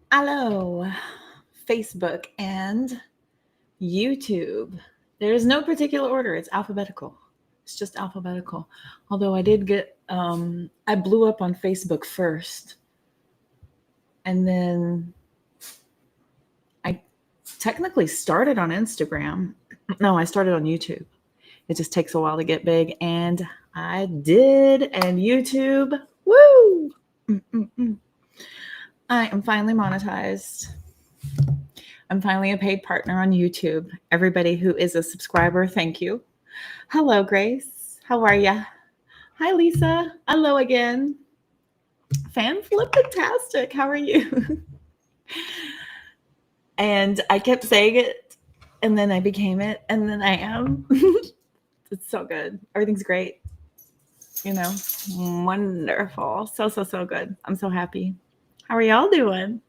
Hello, Facebook and YouTube. There is no particular order. It's alphabetical. It's just alphabetical. Although I did get, I blew up on Facebook first. And then I technically started on Instagram. No, I started on YouTube. It just takes a while to get big. And I did. And YouTube, woo! Mm-mm-mm. I am finally monetized. I'm finally a paid partner on YouTube. Everybody who is a subscriber, thank you. Hello, Grace. How are ya? Hi, Lisa. Hello again. Fan Flippantastic. How are you? And I kept saying it, and then I became it, and then I am. It's so good. Everything's great. You know, wonderful. So good. I'm so happy. How are y'all doing?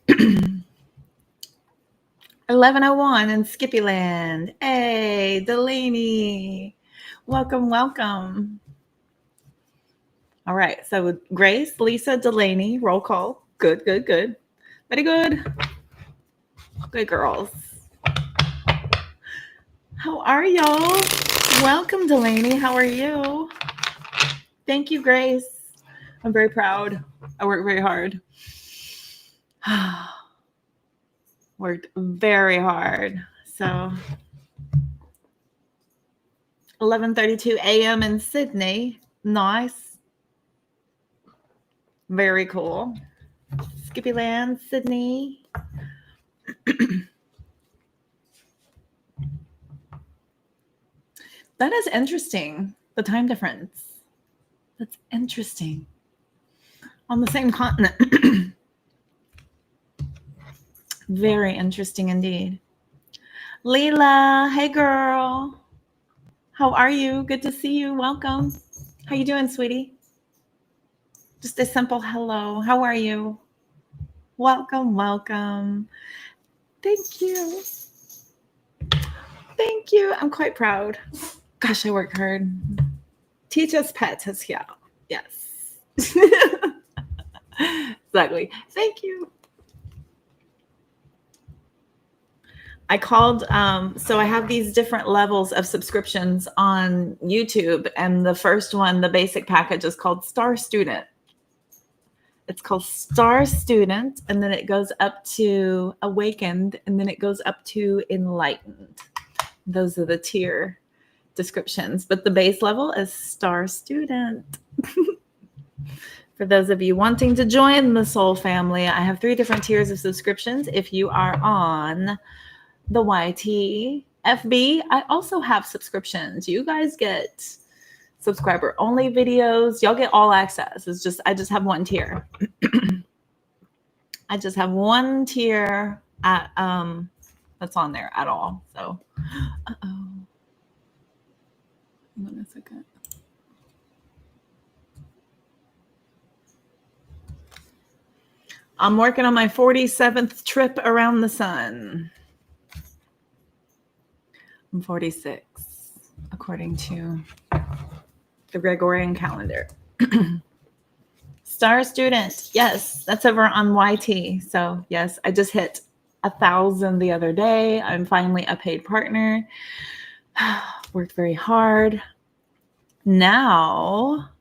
1101 in Skippyland. Hey, Delaney. Welcome. All right. So Grace, Lisa, Delaney, roll call. Good. Very good. Good girls. How are y'all? Welcome, Delaney. How are you? Thank you, Grace. I'm very proud. I work very hard. Worked very hard. So 11:32 a.m. in Sydney. Nice. Very cool. Skippyland, Sydney. That is interesting. The time difference. That's interesting. On the same continent. Very interesting indeed. Leila, hey girl. How are you? Good to see you. Welcome. How you doing, sweetie? Just a simple hello. How are you? Welcome. Thank you. I'm quite proud. Gosh, I work hard. Teach us pets as yeah. Yes. Exactly. Thank you. I called, so I have these different levels of subscriptions on YouTube. And the first one, the basic package, is called Star Student. It's called Star Student. And then it goes up to Awakened. And then it goes up to Enlightened. Those are the tier descriptions. But the base level is Star Student. For those of you wanting to join the Soul family, I have 3 different tiers of subscriptions. If you are on the YT FB, I also have subscriptions. You guys get subscriber only videos. Y'all get all access. It's just I just have one tier. I just have one tier at that's on there at all. So hang on a second. I'm working on my 47th trip around the sun. I'm 46, according to the Gregorian calendar. Star Student. Yes, that's over on YT. So, yes, I just hit 1,000 the other day. I'm finally a paid partner. Worked very hard. Now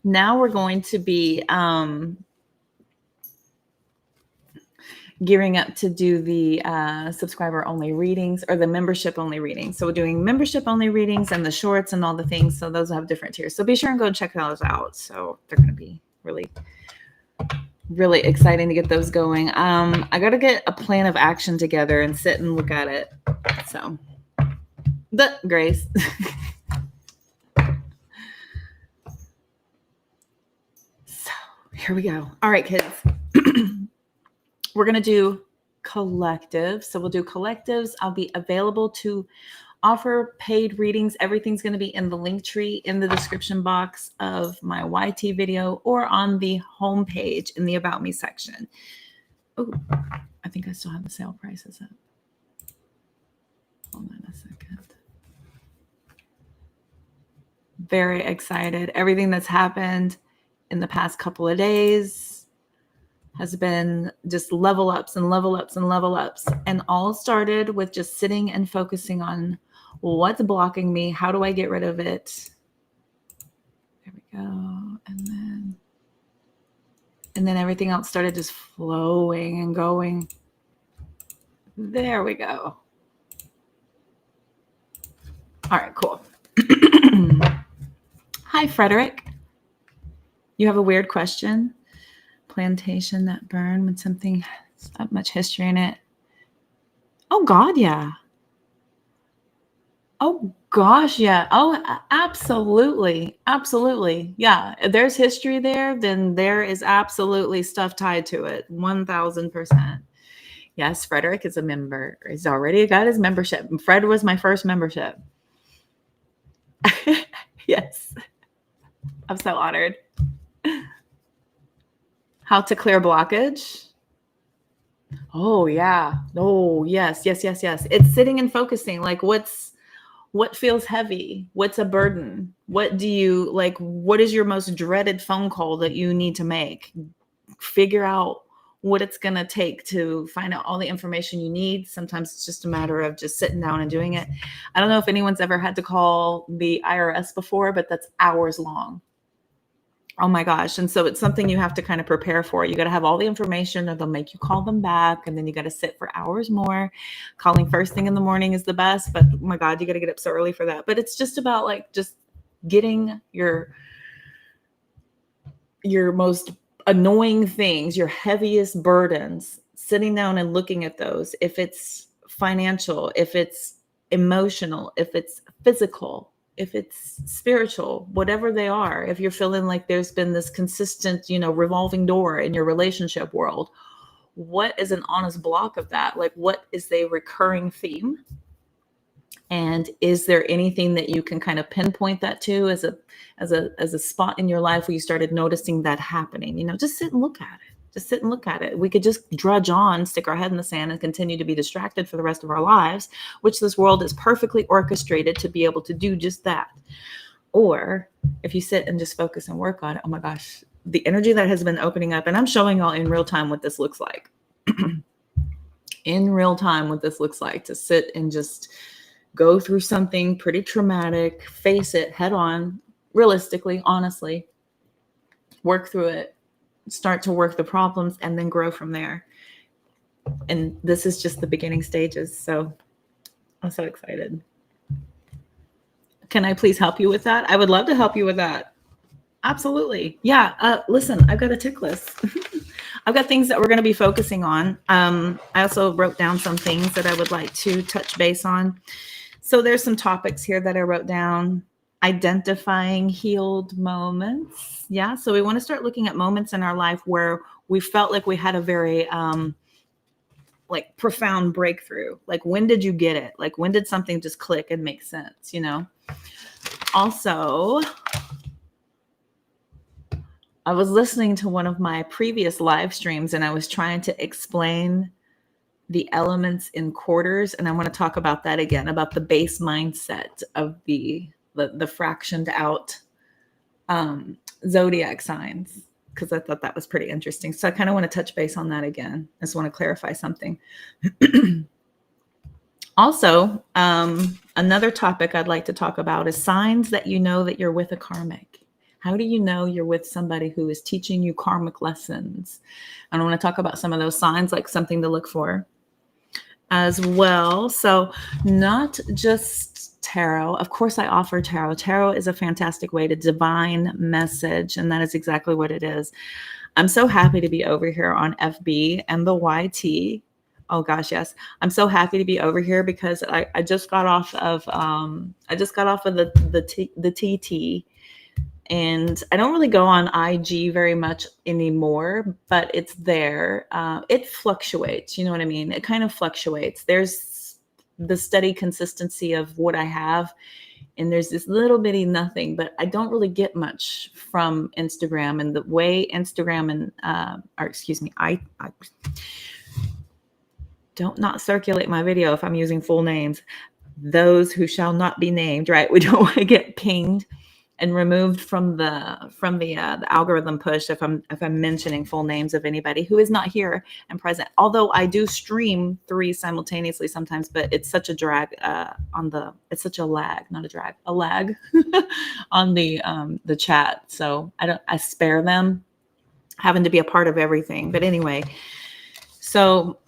we're going to be gearing up to do the subscriber only readings or the membership only readings. So we're doing membership only readings and the shorts and all the things. So those have different tiers. So be sure and go check those out. So they're going to be really exciting to get those going. I got to get a plan of action together and sit and look at it. So the Grace. So here we go. All right, kids. We're going to do collectives. So we'll do collectives. I'll be available to offer paid readings. Everything's going to be in the link tree in the description box of my YT video or on the homepage in the About Me section. Oh, I think I still have the sale prices up. Hold on a second. Very excited. Everything that's happened in the past couple of days has been just level ups and level ups and level ups. And all started with just sitting and focusing on what's blocking me. How do I get rid of it? There we go. And then everything else started just flowing and going. There we go. All right, cool. Hi, Frederick. You have a weird question? Plantation that burned when something has that much history in it. Oh, God, yeah. Oh, gosh, yeah. Oh, absolutely. Absolutely. Yeah. If there's history there, then there is absolutely stuff tied to it. 1000%. Yes, Frederick is a member. He's already got his membership. Fred was my first membership. Yes. I'm so honored. How to clear blockage? Oh, yeah. Oh, yes. It's sitting and focusing. Like what feels heavy? What's a burden? What do you like? What is your most dreaded phone call that you need to make? Figure out what it's going to take to find out all the information you need. Sometimes it's just a matter of just sitting down and doing it. I don't know if anyone's ever had to call the IRS before, but that's hours long. Oh my gosh. And so it's something you have to kind of prepare for. You got to have all the information or they'll make you call them back. And then you got to sit for hours more. Calling first thing in the morning is the best, but oh my God, you got to get up so early for that. But it's just about like just getting your most annoying things, your heaviest burdens, sitting down and looking at those. If it's financial, if it's emotional, if it's physical, if it's spiritual, whatever they are, if you're feeling like there's been this consistent, revolving door in your relationship world, what is an honest block of that? Like, what is the recurring theme? And is there anything that you can kind of pinpoint that to as a spot in your life where you started noticing that happening? Just sit and look at it. Just sit and look at it. We could just drudge on, stick our head in the sand, and continue to be distracted for the rest of our lives, which this world is perfectly orchestrated to be able to do just that. Or if you sit and just focus and work on it, oh my gosh, the energy that has been opening up, and I'm showing y'all in real time what this looks like. In real time what this looks like, to sit and just go through something pretty traumatic, face it head on, realistically, honestly, work through it, start to work the problems, and then grow from there. And this is just the beginning stages. So I'm so excited. Can I please help you with that? I would love to help you with that. Absolutely. Yeah. Listen, I've got a tick list. I've got things that we're going to be focusing on. I also wrote down some things that I would like to touch base on. So there's some topics here that I wrote down. Identifying healed moments. Yeah. So we want to start looking at moments in our life where we felt like we had a very profound breakthrough. Like, when did you get it? Like, when did something just click and make sense? Also, I was listening to one of my previous live streams and I was trying to explain the elements in quarters. And I want to talk about that again, about the base mindset of the fractioned out zodiac signs, because I thought that was pretty interesting. So I kind of want to touch base on that again. I just want to clarify something. Also, another topic I'd like to talk about is signs that you know that you're with a karmic. How do you know you're with somebody who is teaching you karmic lessons? And I want to talk about some of those signs, like something to look for as well. So not just tarot. Of course, I offer tarot. Tarot is a fantastic way to divine message, and that is exactly what it is. I'm so happy to be over here on FB and the YT. Oh gosh, yes. I'm so happy to be over here because I just got off of the TT. And I don't really go on IG very much anymore, but it's there. It fluctuates. You know what I mean? It kind of fluctuates. There's the steady consistency of what I have. And there's this little bitty nothing, but I don't really get much from Instagram. And the way Instagram and, I don't not circulate my video if I'm using full names. Those who shall not be named, right? We don't want to get pinged. and removed from the algorithm push if I'm mentioning full names of anybody who is not here and present. Although I do stream 3 simultaneously sometimes, but it's such a drag it's such a lag, not a drag, a lag on the chat. So I spare them having to be a part of everything. But anyway, so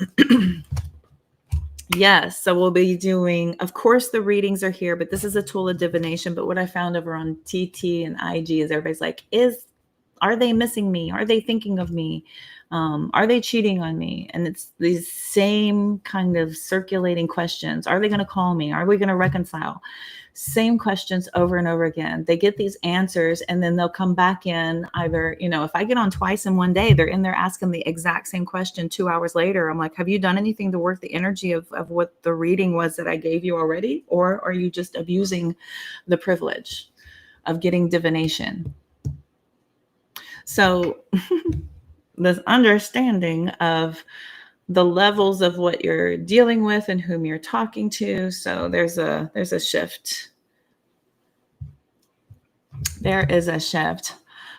yes, so we'll be doing, of course, the readings are here, but this is a tool of divination. But what I found over on TT and IG is everybody's like, are they missing me? Are they thinking of me? Are they cheating on me? And it's these same kind of circulating questions. Are they going to call me? Are we going to reconcile? Same questions over and over again. They get these answers and then they'll come back in either, if I get on twice in one day, they're in there asking the exact same question 2 hours later. I'm like, have you done anything to work the energy of what the reading was that I gave you already? Or are you just abusing the privilege of getting divination? So this understanding of the levels of what you're dealing with and whom you're talking to. So there's a shift. There is a shift.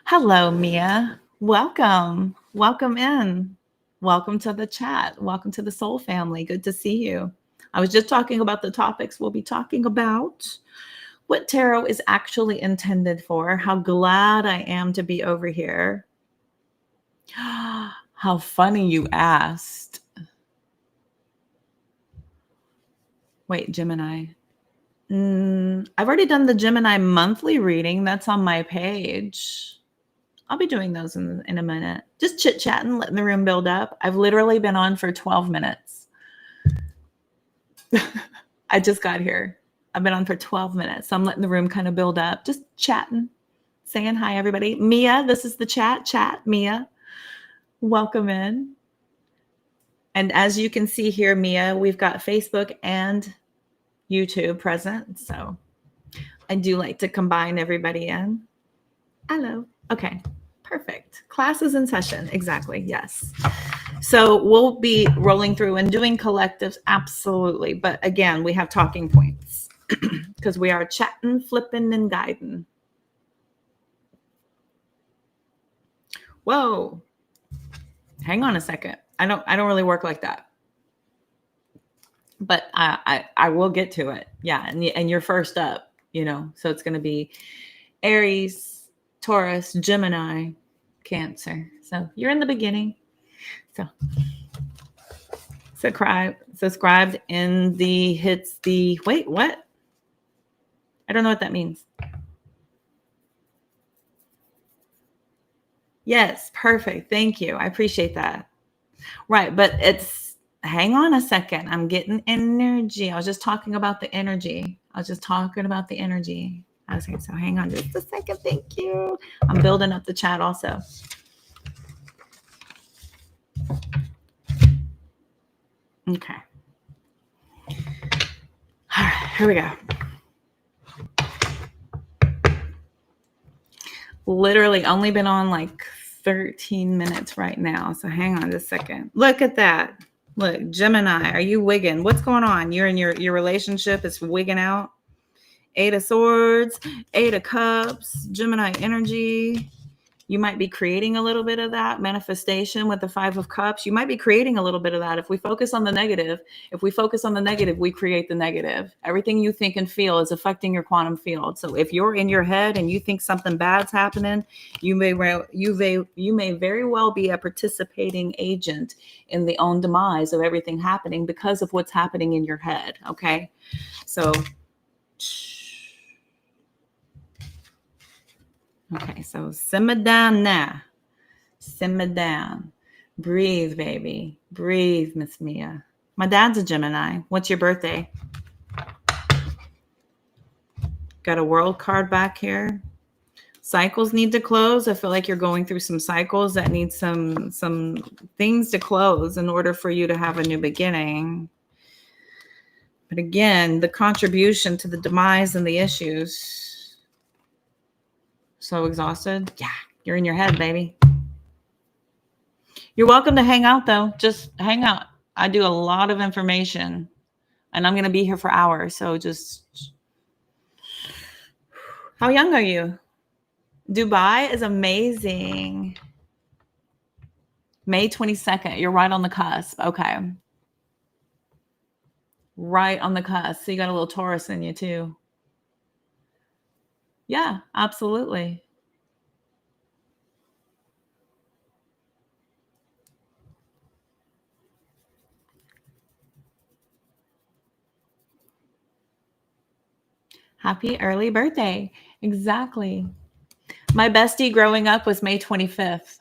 Hello, Mia. Welcome. Welcome in. Welcome to the chat. Welcome to the soul family. Good to see you. I was just talking about the topics we'll be talking about. What tarot is actually intended for. How glad I am to be over here. How funny you asked. Wait, Gemini. I've already done the Gemini monthly reading. That's on my page. I'll be doing those in a minute. Just chit-chatting, letting the room build up. I've literally been on for 12 minutes. I just got here. I've been on for 12 minutes. So I'm letting the room kind of build up. Just chatting, saying hi, everybody. Mia, this is the chat. Mia. Welcome in. And as you can see here, Mia, we've got Facebook and YouTube present. So I do like to combine everybody in. Hello. Okay, perfect. Class is in session. Exactly. Yes. So we'll be rolling through and doing collectives. Absolutely. But again, we have talking points because we are chatting, flipping, and guiding. Whoa. Hang on a second. I don't really work like that. But I will get to it. Yeah. And you're first up, so it's going to be Aries, Taurus, Gemini, Cancer. So you're in the beginning. So subscribed in the hits the, wait, what? I don't know what that means. Yes. Perfect. Thank you. I appreciate that. Right. But hang on a second. I'm getting energy. I was just talking about the energy. Okay, so hang on just a second. Thank you. I'm building up the chat also. Okay. All right, here we go. Literally only been on like 13 minutes right now. So hang on just a second. Look at that. Look, Gemini, are you wigging? What's going on? You're in your relationship is wigging out. 8 of Swords, 8 of Cups, Gemini energy. You might be creating a little bit of that manifestation with the 5 of Cups. You might be creating a little bit of that. If we focus on the negative, we create the negative. Everything you think and feel is affecting your quantum field. So if you're in your head and you think something bad's happening, you may very well be a participating agent in the own demise of everything happening because of what's happening in your head. Okay. So okay, so simmer down now. Simmer down. Breathe, baby. Breathe, Miss Mia. My dad's a Gemini. What's your birthday? Got a world card back here. Cycles need to close. I feel like you're going through some cycles that need some things to close in order for you to have a new beginning. But again, the contribution to the demise and the issues. So exhausted? Yeah, you're in your head, baby. You're welcome to hang out, though. Just hang out. I do a lot of information, and I'm going to be here for hours. So just, how young are you? Dubai is amazing. May 22nd. You're right on the cusp. Okay. Right on the cusp. So you got a little Taurus in you too. Yeah, absolutely. Happy early birthday. Exactly. My bestie growing up was May 25th.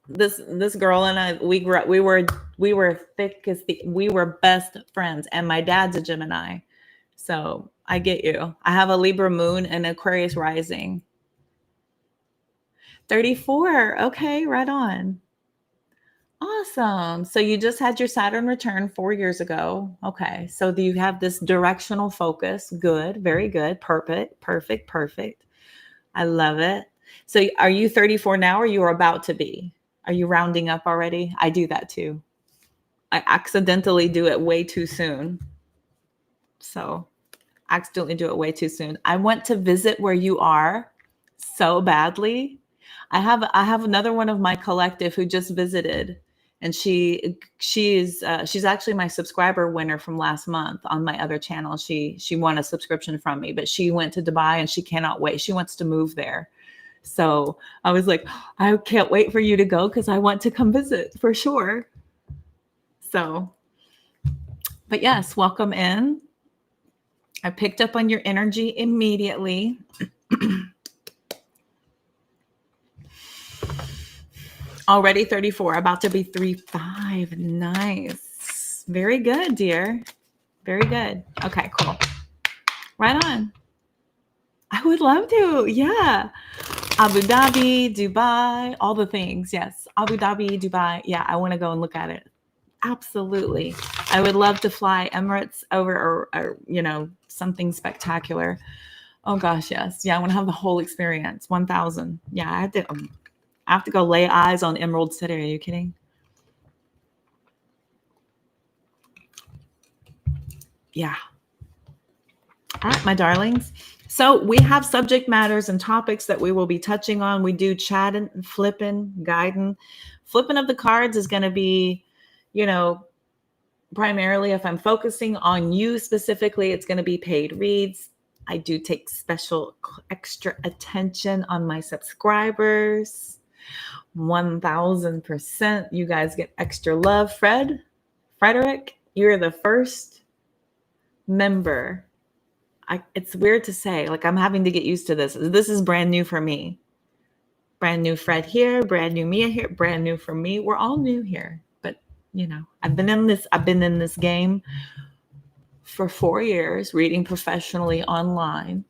This girl and I, we grew up, we were thick as we were best friends, and my dad's a Gemini. So I get you. I have a Libra moon and Aquarius rising. 34. Okay, right on. Awesome. So you just had your Saturn return 4 years ago. Okay. So you have this directional focus. Good. Very good. Perfect. Perfect. Perfect. I love it. So are you 34 now, or you are about to be? Are you rounding up already? I do that too. I accidentally do it way too soon. So accidentally do it way too soon. I want to visit where you are so badly. I have another one of my collective who just visited, and she's actually my subscriber winner from last month on my other channel. She won a subscription from me, but she went to Dubai and she cannot wait. She wants to move there. So I was like, I can't wait for you to go because I want to come visit for sure. So, but yes, welcome in. I picked up on your energy immediately. Already 34, about to be 35. Nice. Very good, dear. Very good. Okay, cool. Right on. I would love to. Yeah. Abu Dhabi, Dubai, all the things. Yes. Abu Dhabi, Dubai. Yeah, I want to go and look at it. Absolutely. I would love to fly Emirates over or something spectacular. Oh gosh, yes. Yeah, I want to have the whole experience. 1,000. Yeah, I have to go lay eyes on Emerald City. Are you kidding? Yeah. All right, my darlings. So we have subject matters and topics that we will be touching on. We do chatting, flipping, guiding. Flipping of the cards is going to be, primarily if I'm focusing on you specifically, it's going to be paid reads. I do take special extra attention on my subscribers. 1,000%. You guys get extra love. Frederick, you're the first member. It's weird to say, like I'm having to get used to this. This is brand new for me. Brand new Fred here, brand new Mia here, brand new for me. We're all new here. But, I've been in this game for 4 years, reading professionally online.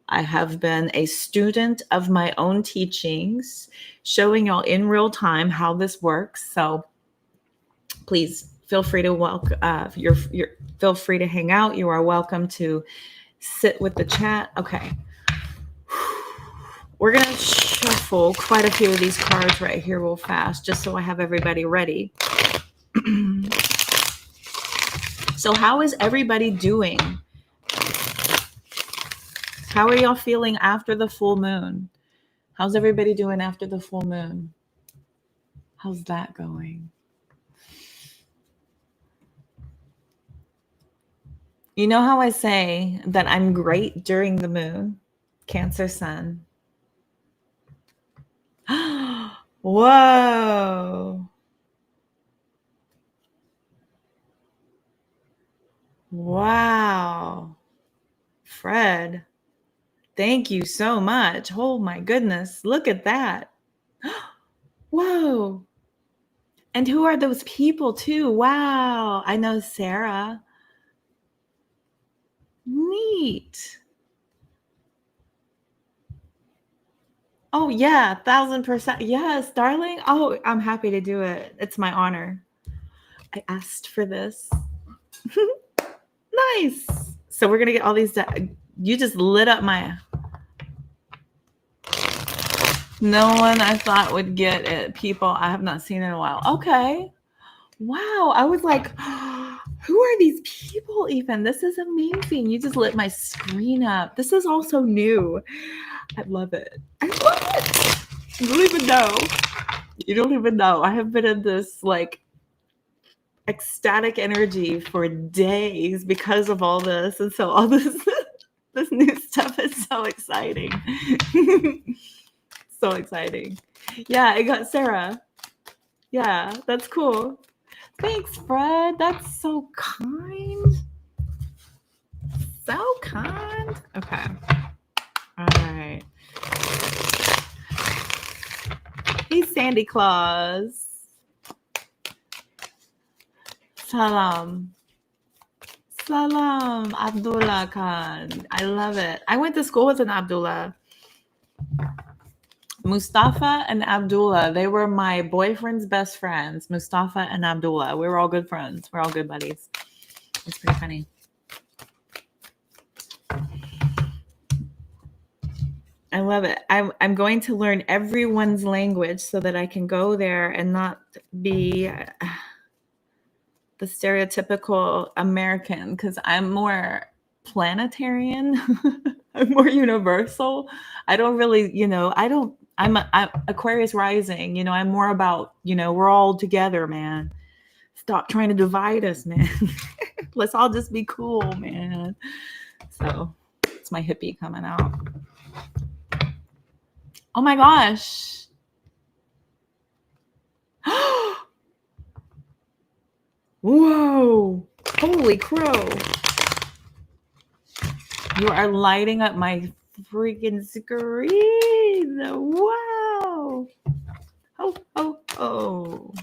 I have been a student of my own teachings, showing y'all in real time how this works. So please feel free to feel free to hang out. You are welcome to sit with the chat. Okay. We're going to shuffle quite a few of these cards right here real fast, just so I have everybody ready. So how is everybody doing? How are y'all feeling after the full moon? How's everybody doing after the full moon? How's that going? You know how I say that I'm great during the moon? Cancer sun. Whoa. Wow. Fred, thank you so much. Oh my goodness. Look at that. Whoa. And who are those people too? Wow. I know Sarah. Neat. Oh yeah, 1,000%. Yes, darling. Oh, I'm happy to do it. It's my honor. I asked for this. Nice. So we're gonna get all these. You just lit up my. No one I thought would get it. People I have not seen in a while. Okay. Wow. I was like, Who are these people even? This is amazing. You just lit my screen up. This is also new. I love it. I love it. You don't even know. You don't even know. I have been in this like ecstatic energy for days because of all this. And so all this this new stuff is so exciting. So exciting. Yeah, I got Sarah. Yeah, that's cool. Thanks, Fred. That's so kind. So kind. Okay. All right. He's Sandy Claus. Salam. Salam, Abdullah Khan. I love it. I went to school with an Abdullah. Mustafa and Abdullah. They were my boyfriend's best friends. Mustafa and Abdullah. We were all good friends. We're all good buddies. It's pretty funny. I love it. I'm going to learn everyone's language so that I can go there and not be the stereotypical American, because I'm more planetarian. I'm more universal. I don't really, I'm Aquarius rising, I'm more about, we're all together, man. Stop trying to divide us, man. Let's all just be cool, man. So it's my hippie coming out. Oh my gosh. Whoa. Holy crow. You are lighting up my freaking screen. Wow. Oh, oh, oh.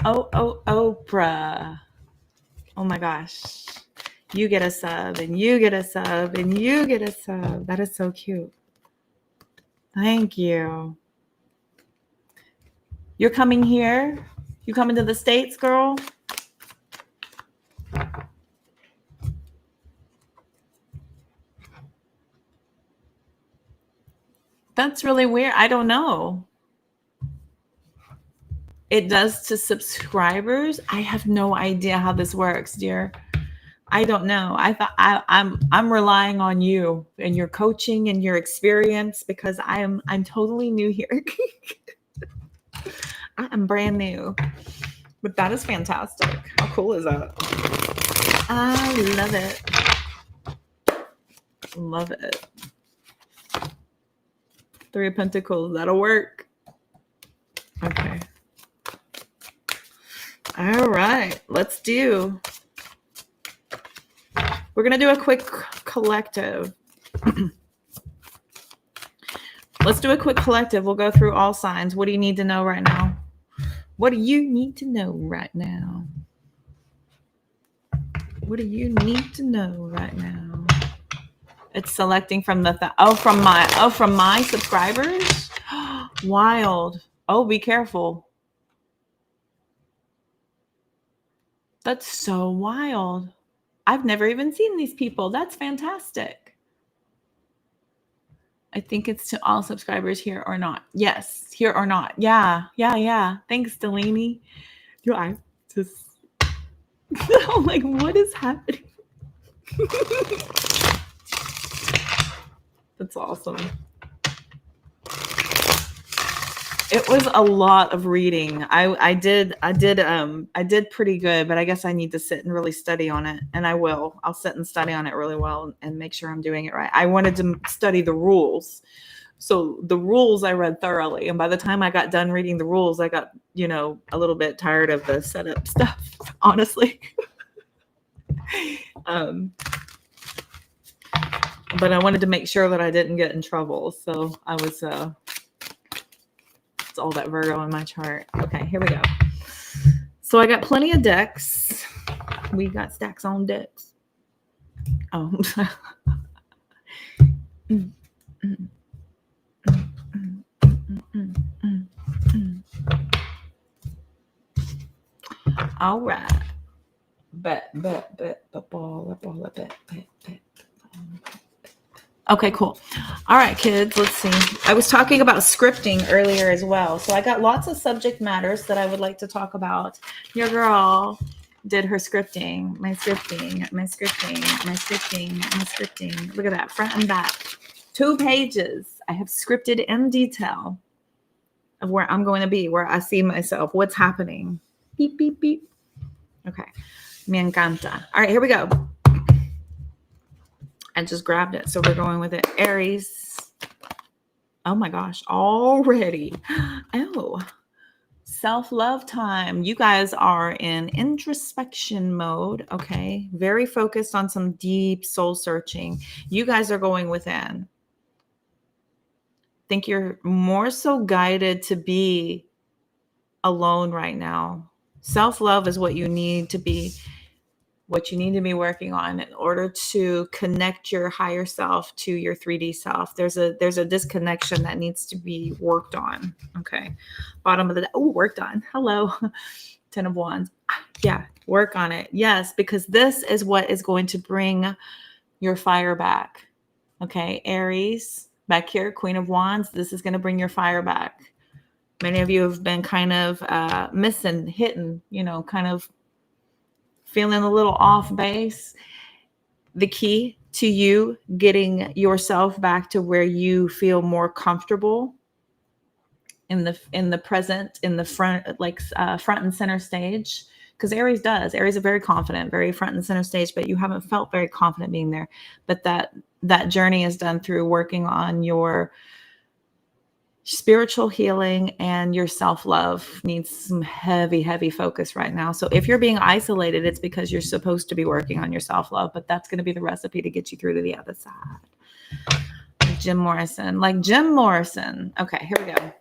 Oh, Oprah. Oh my gosh. You get a sub, and you get a sub, and you get a sub. That is so cute. Thank you. You're coming here? You coming to the States, girl? That's really weird. I don't know. It does to subscribers. I have no idea how this works, dear. I don't know. I thought I'm relying on you and your coaching and your experience, because I'm totally new here. I am brand new. But that is fantastic. How cool is that? I love it. Love it. 3 of Pentacles. That'll work. Okay. All right. Let's do. We're going to do a quick collective. Let's do a quick collective. We'll go through all signs. What do you need to know right now? What do you need to know right now? What do you need to know right now? It's selecting from from my subscribers. Wild. Oh, be careful. That's so wild. I've never even seen these people. That's fantastic. I think it's to all subscribers, here or not. Yes, here or not. Yeah. Thanks, Delaney. Yo, I just I'm like, what is happening? That's awesome. It was a lot of reading. I did pretty good, but I guess I need to sit and really study on it, and I will. I'll sit and study on it really well and make sure I'm doing it right. I wanted to study the rules. So the rules I read thoroughly, and by the time I got done reading the rules, I got, a little bit tired of the setup stuff, honestly. But I wanted to make sure that I didn't get in trouble. So I was it's all that Virgo in my chart. Okay, here we go. So I got plenty of decks. We got stacks on decks. Oh. All right. Okay, cool. All right, kids, let's see. I was talking about scripting earlier as well. So I got lots of subject matters that I would like to talk about. Your girl did her scripting, my scripting, my scripting, my scripting, my scripting. Look at that, front and back. 2 pages. I have scripted in detail of where I'm going to be, where I see myself, what's happening. Beep, beep, beep. Okay. Me encanta. All right, here we go. I just grabbed it, so we're going with it. Aries. Oh my gosh, already. Oh, self-love time. You guys are in introspection mode, okay? Very focused on some deep soul searching. You guys are going within. Think you're more so guided to be alone right now. Self-love is what you need to be working on in order to connect your higher self to your 3D self. There's a disconnection that needs to be worked on. Okay. Bottom of the worked on. Hello. 10 of Wands. Yeah, work on it. Yes, because this is what is going to bring your fire back. Okay, Aries, back here, Queen of Wands. This is going to bring your fire back. Many of you have been kind of missing, hitting, kind of feeling a little off base. The key to you getting yourself back to where you feel more comfortable in the present, in the front, front and center stage. Because Aries are very confident, very front and center stage, but you haven't felt very confident being there. But that journey is done through working on your spiritual healing, and your self-love needs some heavy focus right now. So if you're being isolated, it's because you're supposed to be working on your self-love, but that's going to be the recipe to get you through to the other side. Jim Morrison. Okay, here we go.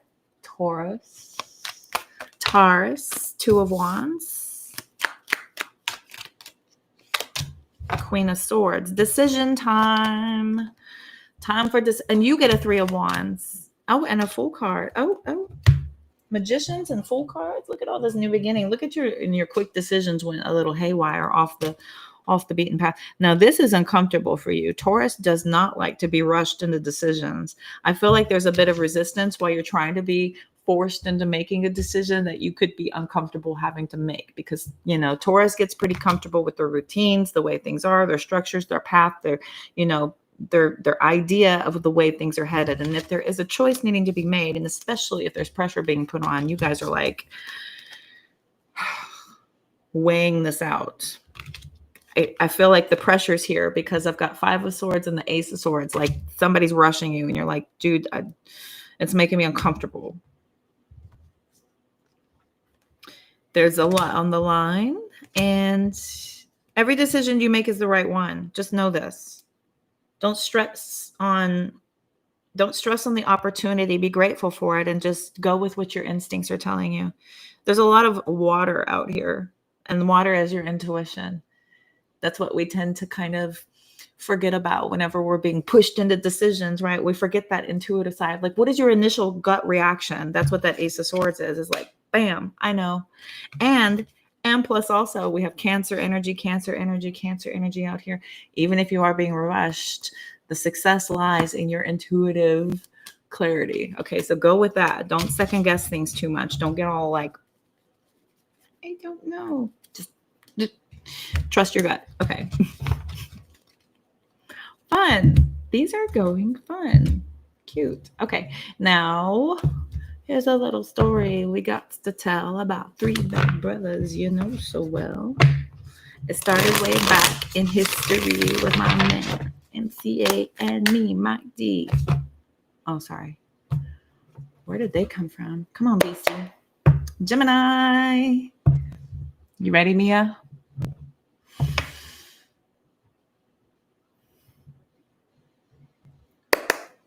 Taurus, 2 of Wands, Queen of Swords. Decision time for this, and you get a 3 of Wands. Oh, and a Fool card. Oh, Magicians and Fool cards. Look at all this new beginning. Look at your quick decisions went a little haywire off the beaten path. Now, this is uncomfortable for you. Taurus does not like to be rushed into decisions. I feel like there's a bit of resistance while you're trying to be forced into making a decision that you could be uncomfortable having to make, because, Taurus gets pretty comfortable with their routines, the way things are, their structures, their path, their idea of the way things are headed. And if there is a choice needing to be made, and especially if there's pressure being put on, you guys are like weighing this out. I feel like the pressure's here because I've got 5 of Swords and the Ace of Swords. Like somebody's rushing you and you're like, dude, it's making me uncomfortable. There's a lot on the line, and every decision you make is the right one. Just know this. Don't stress on the opportunity. Be grateful for it and just go with what your instincts are telling you. There's a lot of water out here, and water is your intuition. That's what we tend to kind of forget about whenever we're being pushed into decisions, right? We forget that intuitive side. Like, what is your initial gut reaction? That's what that Ace of Swords is like, bam, I know. And plus also we have Cancer energy out here. Even if you are being rushed, the success lies in your intuitive clarity. Okay, so go with that. Don't second guess things too much. Don't get all like, I don't know. Just trust your gut. Okay. Fun. These are going fun. Cute. Okay, now here's a little story we got to tell about 3 bad brothers you know so well. It started way back in history with my man, MCA, and me, Mike D. Oh, sorry. Where did they come from? Come on, Beastie. Gemini. You ready, Mia?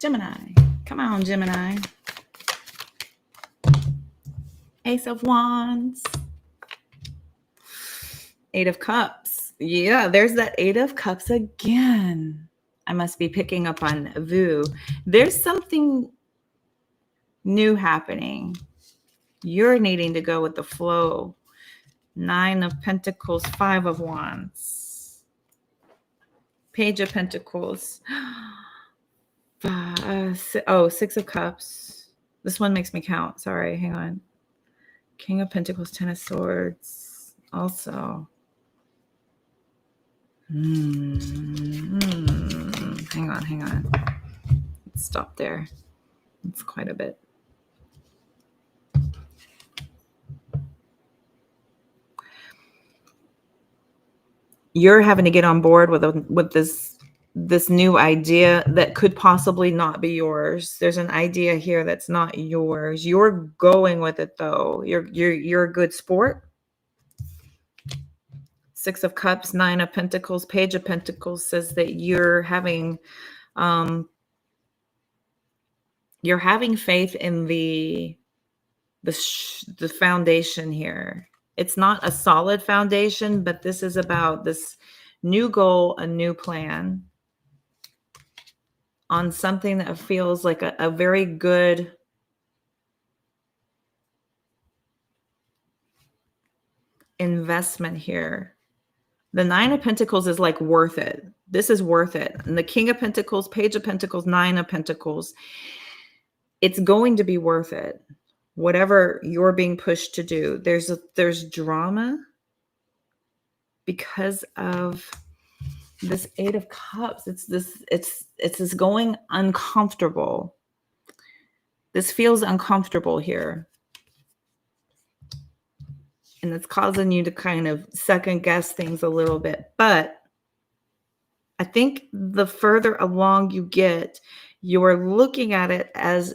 Gemini. Come on, Gemini. Ace of Wands. 8 of Cups. Yeah, there's that 8 of Cups again. I must be picking up on Vu. There's something new happening. You're needing to go with the flow. 9 of Pentacles, 5 of Wands. Page of Pentacles. Six of Cups. This one makes me count. Sorry, hang on. King of Pentacles, Ten of Swords. Also. Hang on. Let's stop there. It's quite a bit. You're having to get on board with this new idea that could possibly not be yours. There's an idea here that's not yours. You're going with it though. You're a good sport. Six of Cups, Nine of Pentacles, Page of Pentacles says that you're having faith in the foundation here. It's not a solid foundation, but this is about this new goal, a new plan on something that feels like a very good investment here. The Nine of Pentacles is like worth it. This is worth it. And the King of Pentacles, Page of Pentacles, Nine of Pentacles, it's going to be worth it. Whatever you're being pushed to do. There's drama because of this Eight of Cups. It's this going uncomfortable. This feels uncomfortable here. And it's causing you to kind of second guess things a little bit. But I think the further along you get, you're looking at it as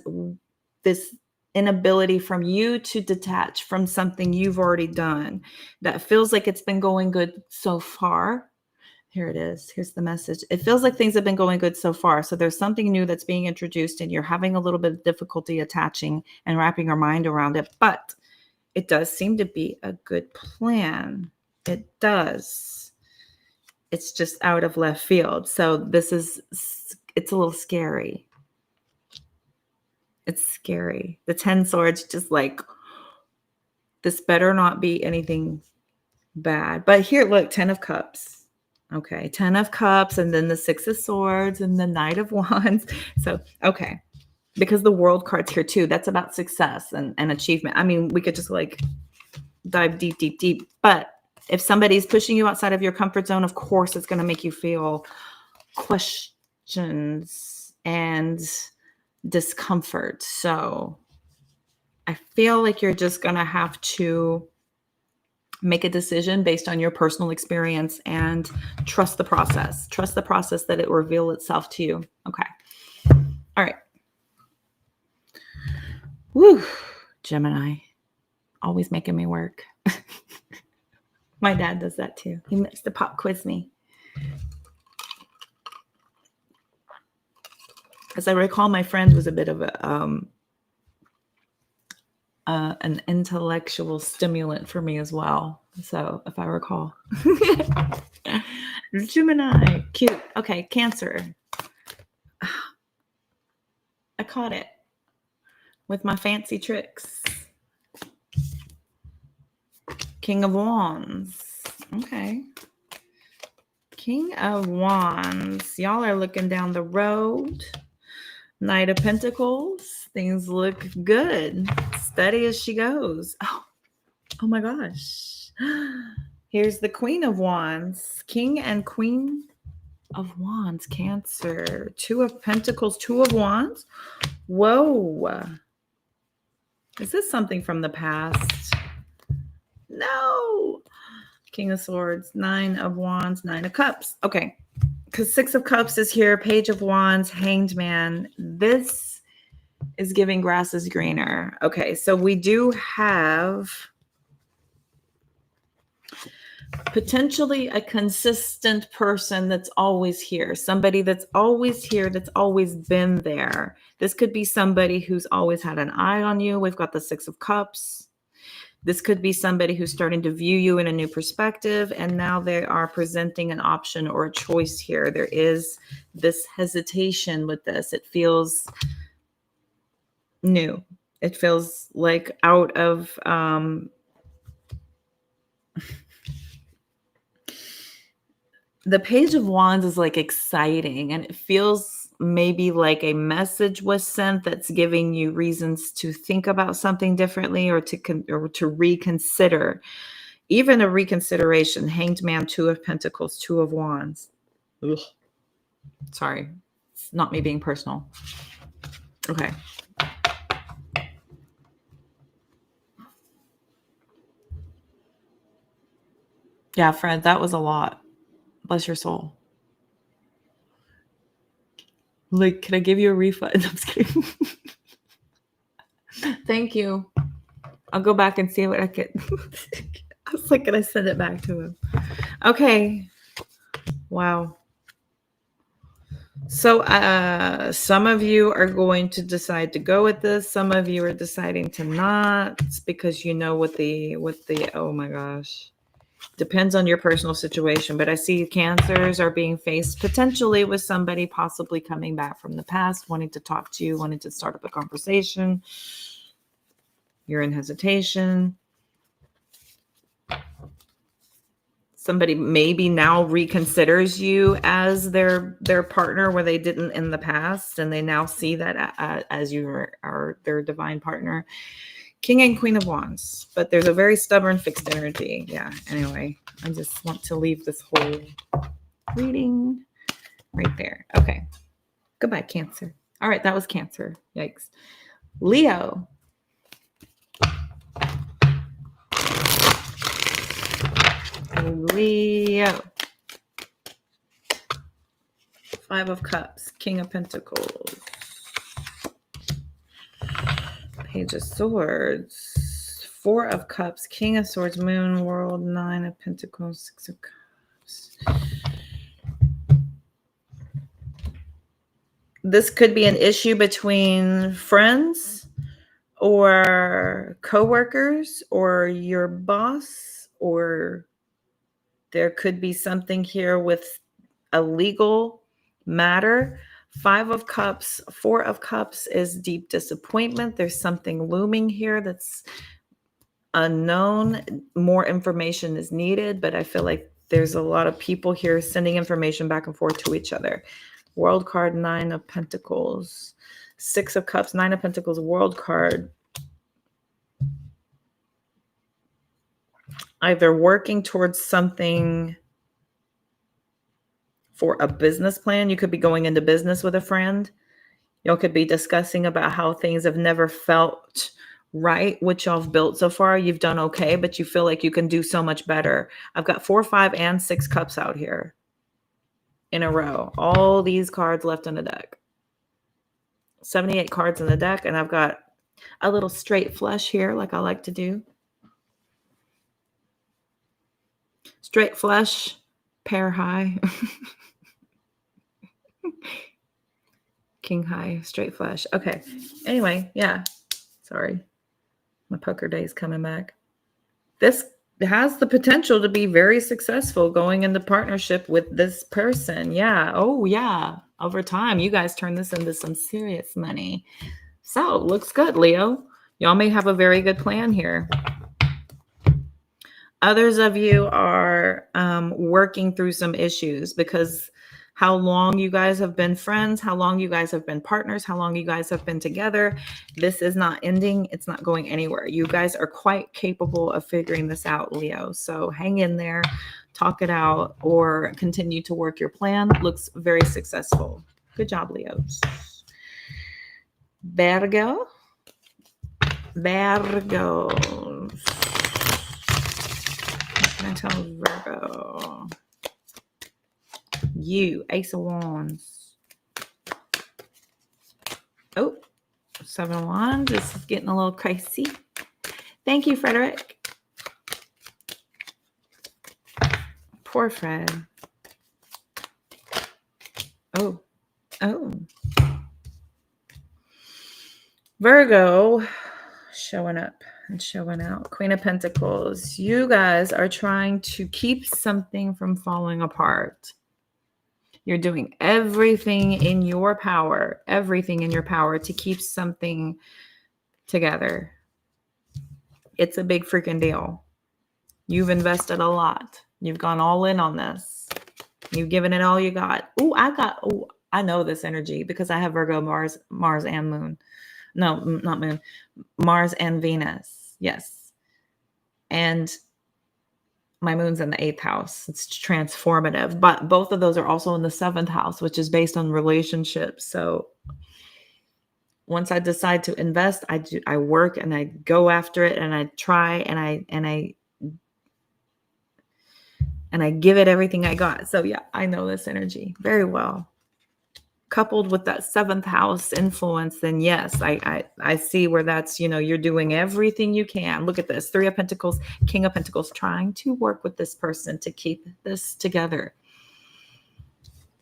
this inability from you to detach from something you've already done that feels like it's been going good so far. Here it is. Here's the message. It feels like things have been going good so far. So there's something new that's being introduced and you're having a little bit of difficulty attaching and wrapping your mind around it. But it does seem to be a good plan. It does. It's just out of left field. So it's a little scary. It's scary. The 10 swords, just like, this better not be anything bad. But here, look, 10 of Cups. Okay, 10 of Cups, and then the 6 of Swords, and the Knight of Wands. So, okay. Because the World card's here too. That's about success and achievement. I mean, we could just like dive deep. But if somebody's pushing you outside of your comfort zone, of course, it's going to make you feel questions and discomfort. So I feel like you're just going to have to make a decision based on your personal experience and trust the process. Trust the process that it will reveal itself to you. Okay. All right. Woo, Gemini, always making me work. My dad does that too. He likes to pop quiz me. As I recall, my friend was a bit of an intellectual stimulant for me as well. So if I recall. Gemini, cute. Okay, Cancer. I caught it with my fancy tricks. King of Wands. Okay. King of Wands. Y'all are looking down the road. Knight of Pentacles. Things look good. Steady as she goes. Oh my gosh. Here's the Queen of Wands. King and Queen of Wands. Cancer. Two of Pentacles. Two of Wands. Whoa. Is this something from the past? No. King of Swords, Nine of Wands, Nine of Cups. Okay. Because Six of Cups is here. Page of Wands, Hanged Man. This is giving grass is greener. Okay. So we do have potentially a consistent person that's always here. Somebody that's always here, that's always been there. This could be somebody who's always had an eye on you. We've got the Six of Cups. This could be somebody who's starting to view you in a new perspective, and now they are presenting an option or a choice here. There is this hesitation with this. It feels new. It feels like out of the Page of Wands is like exciting, and it feels maybe like a message was sent that's giving you reasons to think about something differently or to reconsider. Even a reconsideration. Hanged Man, Two of Pentacles, Two of Wands. Ugh. Sorry. It's not me being personal. Okay. Yeah, Fred, that was a lot. Bless your soul. Like, can I give you a refund? I'm just kidding. Thank you. I'll go back and see what I could. I was like, can I send it back to him? Okay. Wow. So some of you are going to decide to go with this. Some of you are deciding to not. It's because you know what the oh my gosh. Depends on your personal situation, but I see Cancers are being faced potentially with somebody possibly coming back from the past, wanting to talk to you, wanting to start up a conversation. You're in hesitation. Somebody maybe now reconsiders you as their partner where they didn't in the past, and they now see that as you are their divine partner. King and Queen of Wands, but there's a very stubborn fixed energy. Yeah, anyway, I just want to leave this whole reading right there. Okay, goodbye, Cancer. All right, that was Cancer. Yikes. Leo. Leo. Five of Cups, King of Pentacles, Page of Swords, Four of Cups, King of Swords, Moon, World, Nine of Pentacles, Six of Cups. This could be an issue between friends or coworkers or your boss, or there could be something here with a legal matter. Five of Cups, Four of Cups is deep disappointment. There's something looming here that's unknown. More information is needed, but I feel like there's a lot of people here sending information back and forth to each other. World card, Nine of Pentacles, Six of Cups, Nine of Pentacles, World card. Either working towards something for a business plan. You could be going into business with a friend. Y'all could be discussing about how things have never felt right, what y'all have built so far. You've done okay, but you feel like you can do so much better. I've got 4, 5, and 6 cups out here in a row. All these cards left in the deck. 78 cards in the deck, and I've got a little straight flush here like I like to do. Straight flush, pair high. King high, straight flush. Okay. Anyway, yeah. Sorry. My poker day is coming back. This has the potential to be very successful going into partnership with this person. Yeah. Oh, yeah. Over time, you guys turn this into some serious money. So, looks good, Leo. Y'all may have a very good plan here. Others of you are working through some issues because how long you guys have been friends, how long you guys have been partners, how long you guys have been together. This is not ending. It's not going anywhere. You guys are quite capable of figuring this out, Leo. So hang in there, talk it out, or continue to work your plan. Looks very successful. Good job, Leos. Virgo. Virgos. What can I tell Virgo? You, Ace of Wands. Oh, Seven of Wands. This is getting a little crazy. Thank you, Frederick. Poor Fred. Oh. Virgo, showing up and showing out. Queen of Pentacles. You guys are trying to keep something from falling apart. You're doing everything in your power to keep something together. It's a big freaking deal. You've invested a lot. You've gone all in on this. You've given it all you got. I I know this energy because I have Virgo, Mars and Moon. No, not Moon. Mars and Venus. Yes. And my moon's in the 8th house. It's transformative. But both of those are also in the 7th house, which is based on relationships. So once I decide to invest, I work and I go after it and I try and I give it everything I got. So yeah, I know this energy very well. Coupled with that 7th house influence, then yes, I see where that's, you're doing everything you can. Look at this. 3 of Pentacles, King of Pentacles, trying to work with this person to keep this together.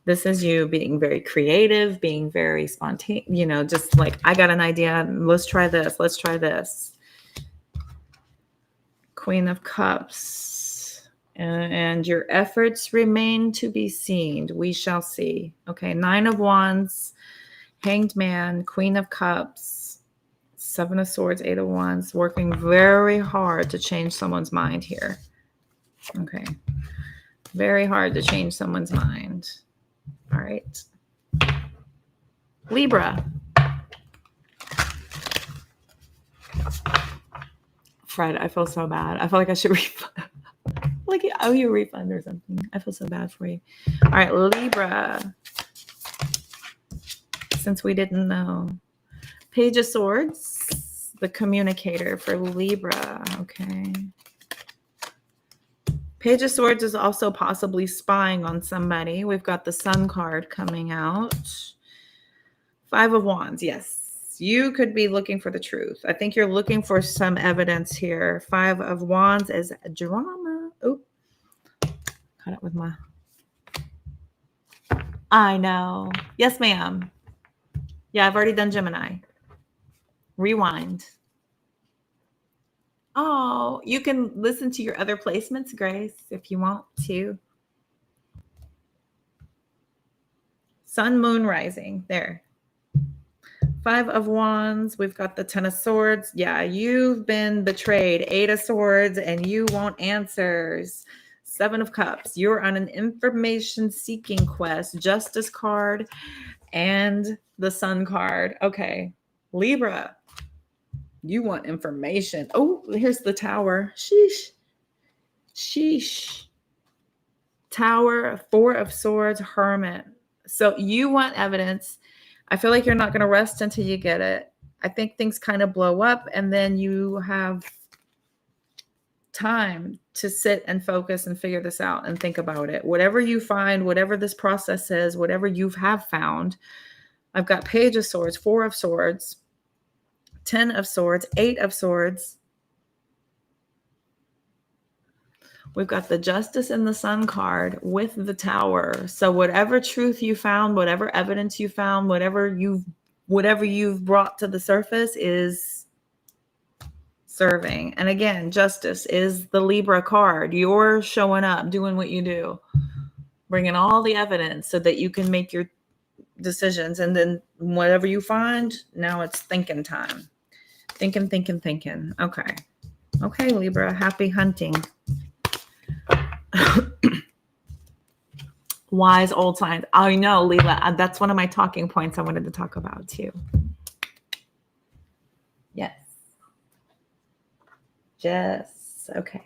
This is you being very creative, being very spontaneous, just like, I got an idea. Let's try this. Let's try this. Queen of Cups. And your efforts remain to be seen. We shall see. Okay, 9 of Wands, Hanged Man, Queen of Cups, 7 of Swords, 8 of Wands, working very hard to change someone's mind here. Okay, very hard to change someone's mind. All right. Libra. Fred, I feel so bad. I feel like I should refund. Like, I owe you a refund or something. I feel so bad for you. All right, Libra. Since we didn't know. Page of Swords, the communicator for Libra. Okay. Page of Swords is also possibly spying on somebody. We've got the Sun card coming out. 5 of Wands, yes. You could be looking for the truth. I think you're looking for some evidence here. 5 of Wands is drama. Oh, cut it with my... I know. Yes, ma'am. Yeah, I've already done Gemini. Rewind. Oh, you can listen to your other placements, Grace, if you want to. Sun, Moon, Rising. There. 5 of Wands. We've got the 10 of Swords. Yeah, you've been betrayed. 8 of Swords, and you want answers. 7 of Cups. You're on an information-seeking quest. Justice card and the Sun card. Okay. Libra. You want information. Oh, here's the Tower. Sheesh. Sheesh. Tower, 4 of Swords, Hermit. So you want evidence. I feel like you're not going to rest until you get it. I think things kind of blow up and then you have time to sit and focus and figure this out and think about it. Whatever you find, whatever this process is, whatever you have found. I've got Page of Swords, 4 of Swords, 10 of Swords, 8 of Swords. We've got the Justice and the Sun card with the Tower. So whatever truth you found, whatever evidence you found, whatever you've brought to the surface is serving. And again, Justice is the Libra card. You're showing up, doing what you do, bringing all the evidence so that you can make your decisions. And then whatever you find, now it's thinking time. Thinking. Okay. Okay, Libra, happy hunting. Wise old signs. I know, Leela. That's one of my talking points I wanted to talk about too. Yes. Yes. Okay.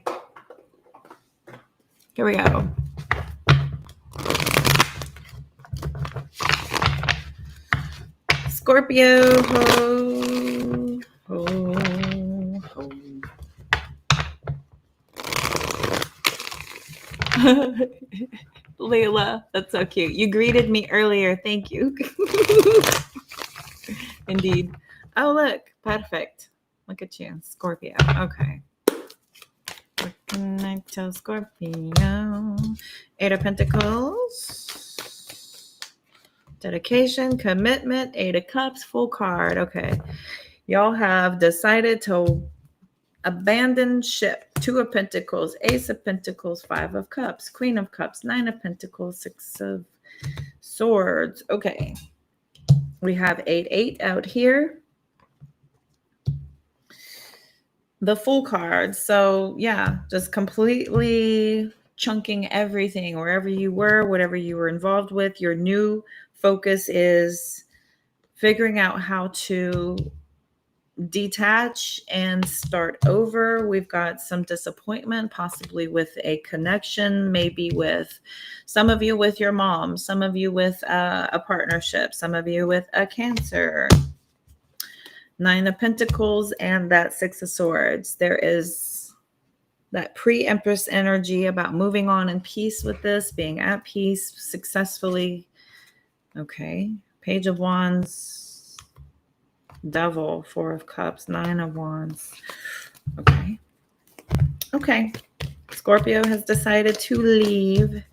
Here we go. Scorpio. Ho, ho, ho. Layla, that's so cute. You greeted me earlier. Thank you. Indeed. Oh, look. Perfect. Look at you. Scorpio. Okay. What can I tell Scorpio? 8 of Pentacles. Dedication, commitment, 8 of Cups, full card. Okay. Y'all have decided to abandon ship. 2 of Pentacles, Ace of Pentacles, 5 of Cups, Queen of Cups, 9 of Pentacles, 6 of Swords. Okay. We have 8-8 out here. The full card. So yeah, just completely chunking everything, wherever you were, whatever you were involved with, your new focus is figuring out how to detach and start over. We've got some disappointment, possibly with a connection, maybe with some of you with your mom, some of you with a partnership, some of you with a Cancer. 9 of Pentacles and that 6 of Swords. There is that pre-Empress energy about moving on in peace with this, being at peace successfully. Okay. Page of Wands, Devil, 4 of Cups, 9 of Wands. Okay. Okay. Scorpio has decided to leave,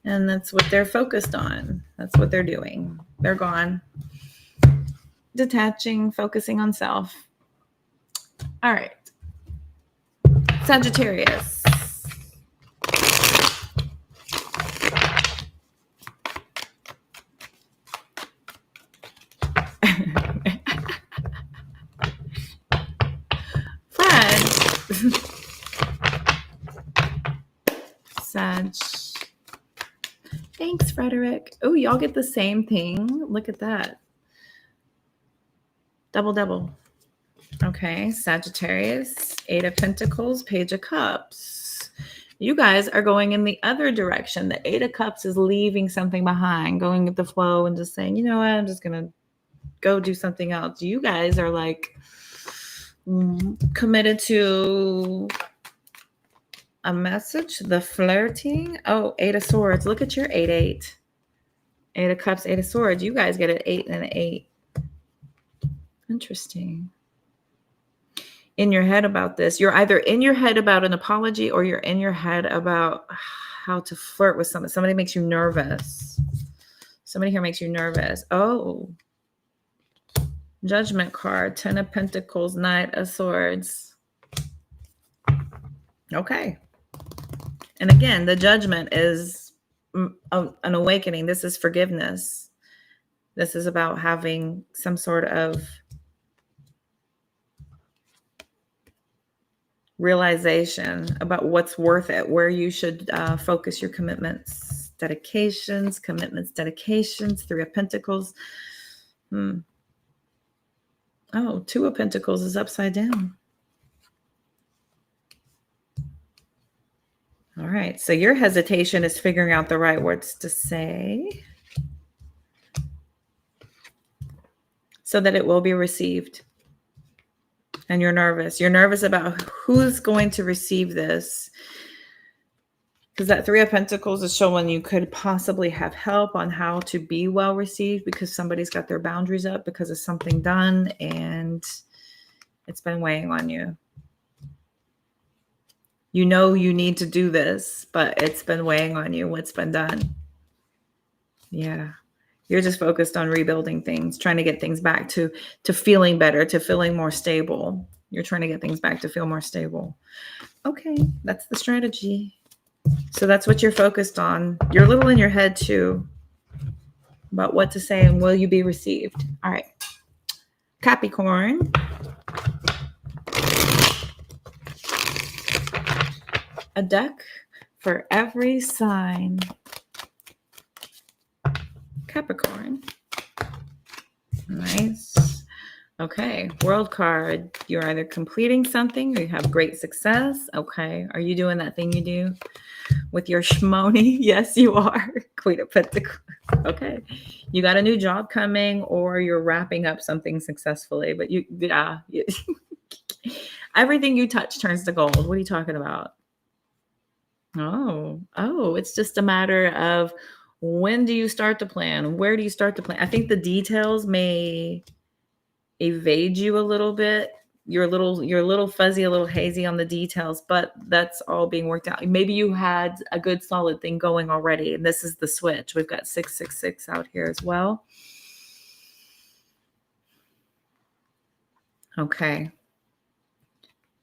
and that's what they're focused on. That's what they're doing. They're gone. Detaching, focusing on self. All right. Sagittarius. Fred. Sag. Thanks, Frederick. Oh, y'all get the same thing. Look at that. Double, double. Okay, Sagittarius, 8 of Pentacles, Page of Cups. You guys are going in the other direction. The 8 of Cups is leaving something behind, going with the flow and just saying, you know what, I'm just going to go do something else. You guys are like committed to a message, the flirting. Oh, 8 of Swords. Look at your 8-8. 8 of Cups, 8 of Swords. You guys get an 8 and an 8. Interesting. In your head about this. You're either in your head about an apology or you're in your head about how to flirt with someone. Somebody makes you nervous. Somebody here makes you nervous. Oh. Judgment card. 10 of Pentacles, Knight of Swords. Okay. And again, the Judgment is an awakening. This is forgiveness. This is about having some sort of realization about what's worth it, where you should focus your commitments, dedications, 3 of Pentacles. Oh, 2 of Pentacles is upside down. All right, so your hesitation is figuring out the right words to say so that it will be received. And you're nervous. You're nervous about who's going to receive this. Because that 3 of Pentacles is showing you could possibly have help on how to be well received because somebody's got their boundaries up because of something done and it's been weighing on you. You know you need to do this, but it's been weighing on you what's been done. Yeah. You're just focused on rebuilding things, trying to get things back to feeling better, to feeling more stable. You're trying to get things back to feel more stable. Okay, that's the strategy. So that's what you're focused on. You're a little in your head too about what to say and will you be received. All right. Capricorn. A deck for every sign. Capricorn. Nice. Okay. World card. You're either completing something or you have great success. Okay. Are you doing that thing you do with your shmoney? Yes, you are. Queen of Pentacles. Okay. You got a new job coming or you're wrapping up something successfully, but everything you touch turns to gold. What are you talking about? Oh, it's just a matter of when do you start to plan? Where do you start to plan? I think the details may evade you a little bit. You're a little fuzzy, a little hazy on the details, but that's all being worked out. Maybe you had a good solid thing going already, and this is the switch. We've got 666 out here as well. Okay.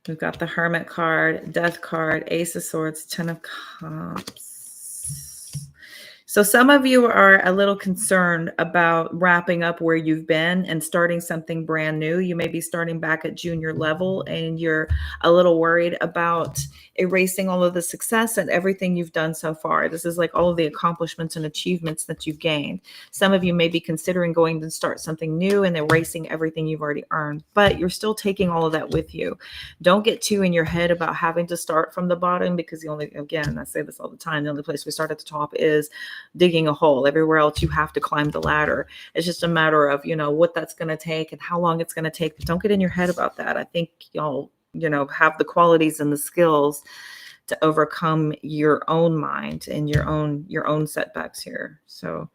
We've got the Hermit card, Death card, Ace of Swords, 10 of Cups. So some of you are a little concerned about wrapping up where you've been and starting something brand new. You may be starting back at junior level and you're a little worried about erasing all of the success and everything you've done so far. This is like all of the accomplishments and achievements that you've gained. Some of you may be considering going to start something new and erasing everything you've already earned, but you're still taking all of that with you. Don't get too in your head about having to start from the bottom, because again, I say this all the time, the only place we start at the top is digging a hole. Everywhere else you have to climb the ladder. It's just a matter of, what that's going to take and how long it's going to take. But don't get in your head about that. I think y'all, have the qualities and the skills to overcome your own mind and your own setbacks here. So,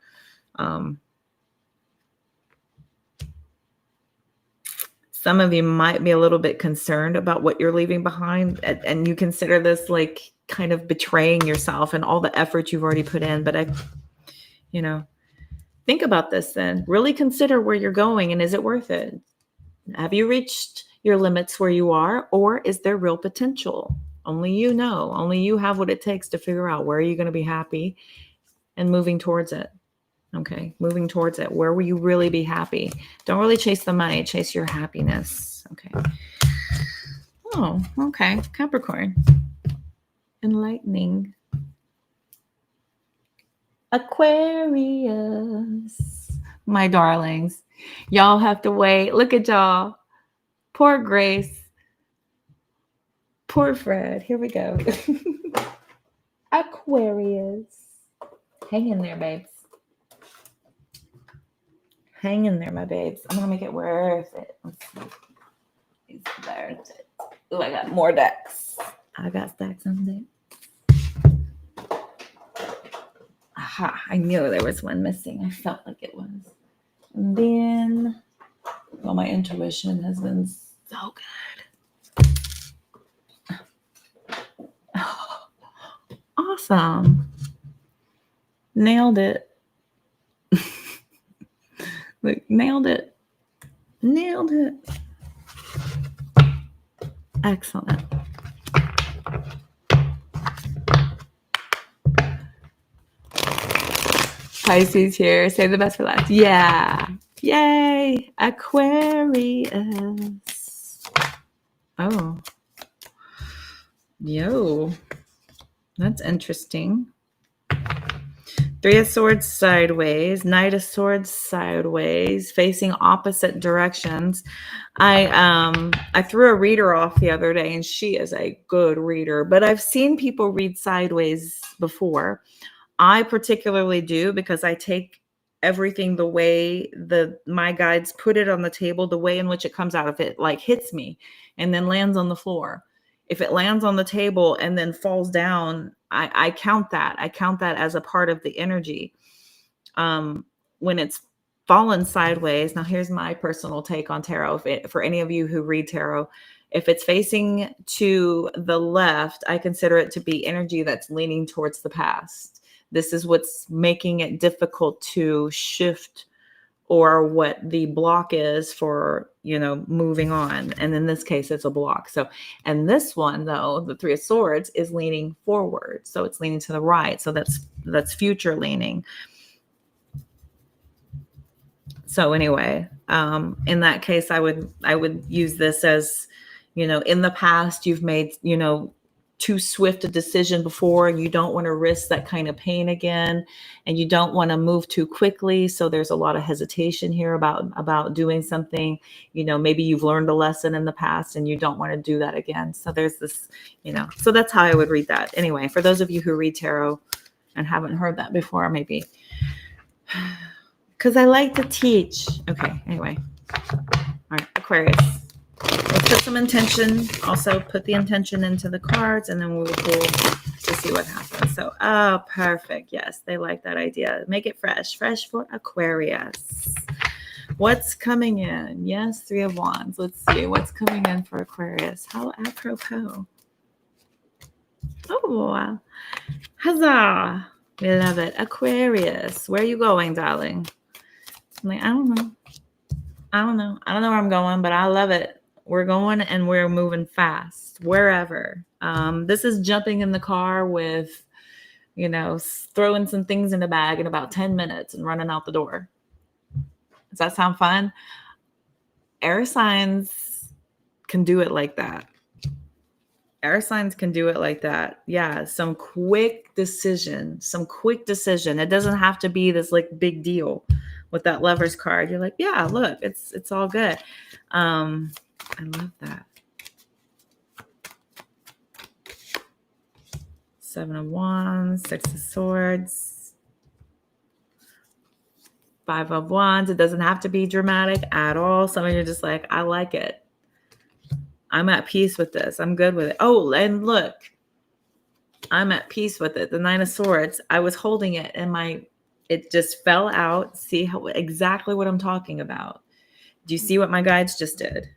some of you might be a little bit concerned about what you're leaving behind, and you consider this like kind of betraying yourself and all the effort you've already put in. But think about this then. Really consider where you're going and is it worth it? Have you reached your limits where you are, or is there real potential? Only you know. Only you have what it takes to figure out where you're going to be happy and moving towards it. Okay, moving towards it. Where will you really be happy? Don't really chase the money, chase your happiness. Okay. Oh, okay. Capricorn. Enlightening. Aquarius. My darlings. Y'all have to wait. Look at y'all. Poor Grace. Poor Fred. Here we go. Aquarius. Hang in there, babes. Hang in there, my babes. I'm going to make it worth it. Let's see. There's it. Oh, I got more decks. I got stacks on deck. Aha, I knew there was one missing. I felt like it was. And then, well, my intuition has been so good. Oh, awesome. Nailed it. Look, nailed it. Nailed it. Excellent. Pisces here. Save the best for last. Yeah. Yay. Aquarius. Oh. Yo. That's interesting. Three of Swords sideways, Knight of Swords sideways, facing opposite directions. I threw a reader off the other day, and she is a good reader, but I've seen people read sideways before. I particularly do because I take everything the way my guides put it on the table, the way in which it comes out. If it like hits me and then lands on the floor, if it lands on the table and then falls down, I count that. I count that as a part of the energy. When it's fallen sideways, now here's my personal take on tarot. For any of you who read tarot, if it's facing to the left, I consider it to be energy that's leaning towards the past. This is what's making it difficult to shift, or what the block is for, moving on. And in this case, it's a block. So, and this one though, the Three of Swords is leaning forward. So it's leaning to the right. So that's future leaning. So anyway, in that case, I would use this as, in the past, you've made, too swift a decision before, and you don't want to risk that kind of pain again, and you don't want to move too quickly. So there's a lot of hesitation here about doing something. Maybe you've learned a lesson in the past and you don't want to do that again. So there's this, so that's how I would read that. Anyway, for those of you who read tarot and haven't heard that before, maybe because I like to teach. Okay, anyway. All right, Aquarius. Let's put some intention. Also put the intention into the cards, and then we will pull to see what happens. So, oh, perfect. Yes, they like that idea. Make it fresh. Fresh for Aquarius. What's coming in? Yes, Three of Wands. Let's see what's coming in for Aquarius. How apropos. Oh, wow. Huzzah. We love it. Aquarius. Where are you going, darling? I'm like, I don't know. I don't know where I'm going, but I love it. We're going and we're moving fast wherever. This is jumping in the car with throwing some things in the bag in about 10 minutes and running out the door. Does that sound fun? Air signs can do it like that. Air signs can do it like that. Yeah, some quick decision. It doesn't have to be this like big deal with that Lover's card. You're like, yeah, look, it's all good. I love that. 7 of Wands, 6 of Swords, 5 of Wands. It doesn't have to be dramatic at all. Some of you are just like, I like it. I'm at peace with this. I'm good with it. Oh, and look, I'm at peace with it. The 9 of Swords, I was holding it and it just fell out. See exactly what I'm talking about. Do you see what my guides just did?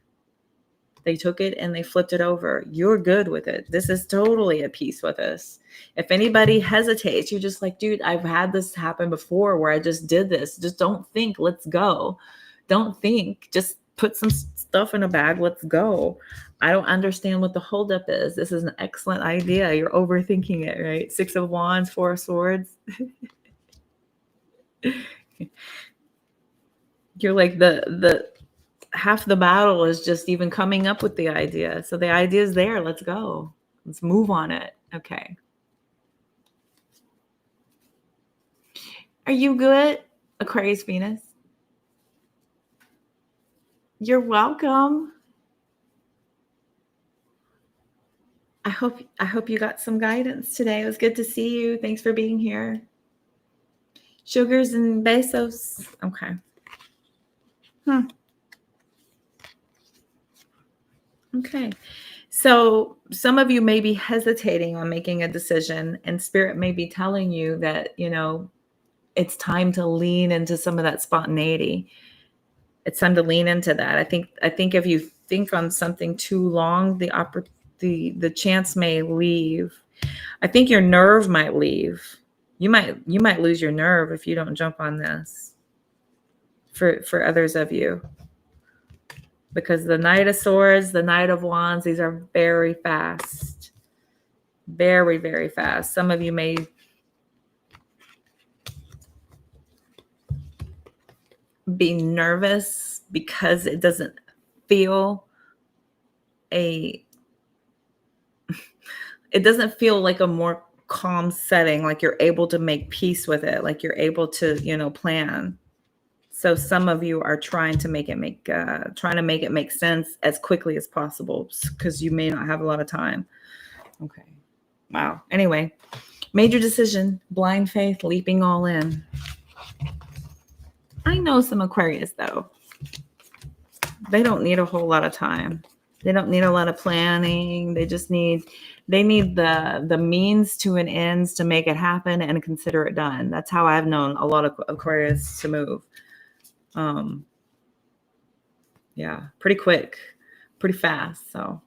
They took it and they flipped it over. You're good with it. This is totally at peace with us. If anybody hesitates, you're just like, dude, I've had this happen before where I just did this. Just don't think, let's go. Don't think, just put some stuff in a bag. Let's go. I don't understand what the holdup is. This is an excellent idea. You're overthinking it, right? 6 of Wands, 4 of Swords. You're like the half the battle is just even coming up with the idea. So the idea is there. Let's go. Let's move on it. Okay. Are you good, Aquarius Venus? You're welcome. I hope you got some guidance today. It was good to see you. Thanks for being here. Sugars and besos. Okay. Okay. So some of you may be hesitating on making a decision, and Spirit may be telling you that, it's time to lean into some of that spontaneity. It's time to lean into that. I think if you think on something too long, the chance may leave. I think your nerve might leave. You might lose your nerve if you don't jump on this. For others of you. Because the Knight of Swords, the Knight of Wands, these are very fast. Very, very fast. Some of you may be nervous because it doesn't feel like a more calm setting, like you're able to make peace with it, like you're able to, plan. So some of you are trying to make it make sense as quickly as possible because you may not have a lot of time. Okay. Wow. Anyway, major decision, blind faith, leaping all in. I know some Aquarius though. They don't need a whole lot of time. They don't need a lot of planning. They need the means to an ends to make it happen and consider it done. That's how I've known a lot of Aquarius to move. Yeah, pretty quick, pretty fast. So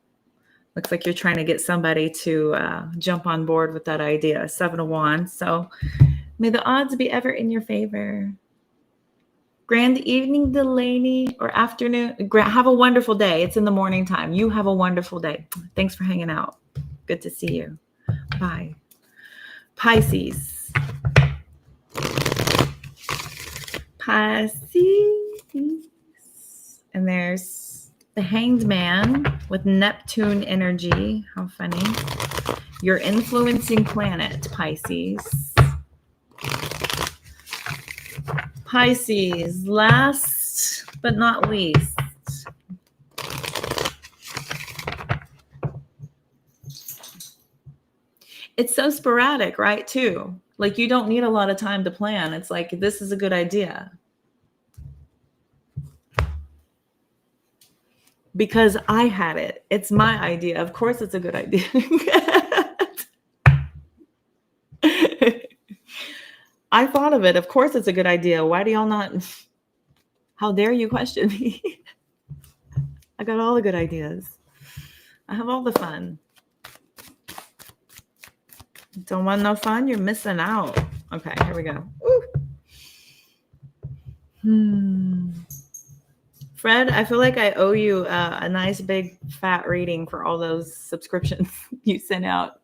looks like you're trying to get somebody to jump on board with that idea. 7 of Wands. So may the odds be ever in your favor. Grand evening, Delaney, or afternoon. Have a wonderful day. It's in the morning time. You have a wonderful day. Thanks for hanging out. Good to see you. Bye. Pisces. And there's the Hanged Man with Neptune energy. How funny. Your influencing planet, Pisces. Pisces, last but not least. It's so sporadic, right, too? Like you don't need a lot of time to plan. It's like, this is a good idea. Because I had it. It's my idea. Of course it's a good idea. I thought of it. Of course it's a good idea. Why do y'all not? How dare you question me? I got all the good ideas. I have all the fun. Don't want no fun? You're missing out. Okay, here we go. Fred, I feel like I owe you a nice big fat reading for all those subscriptions you sent out.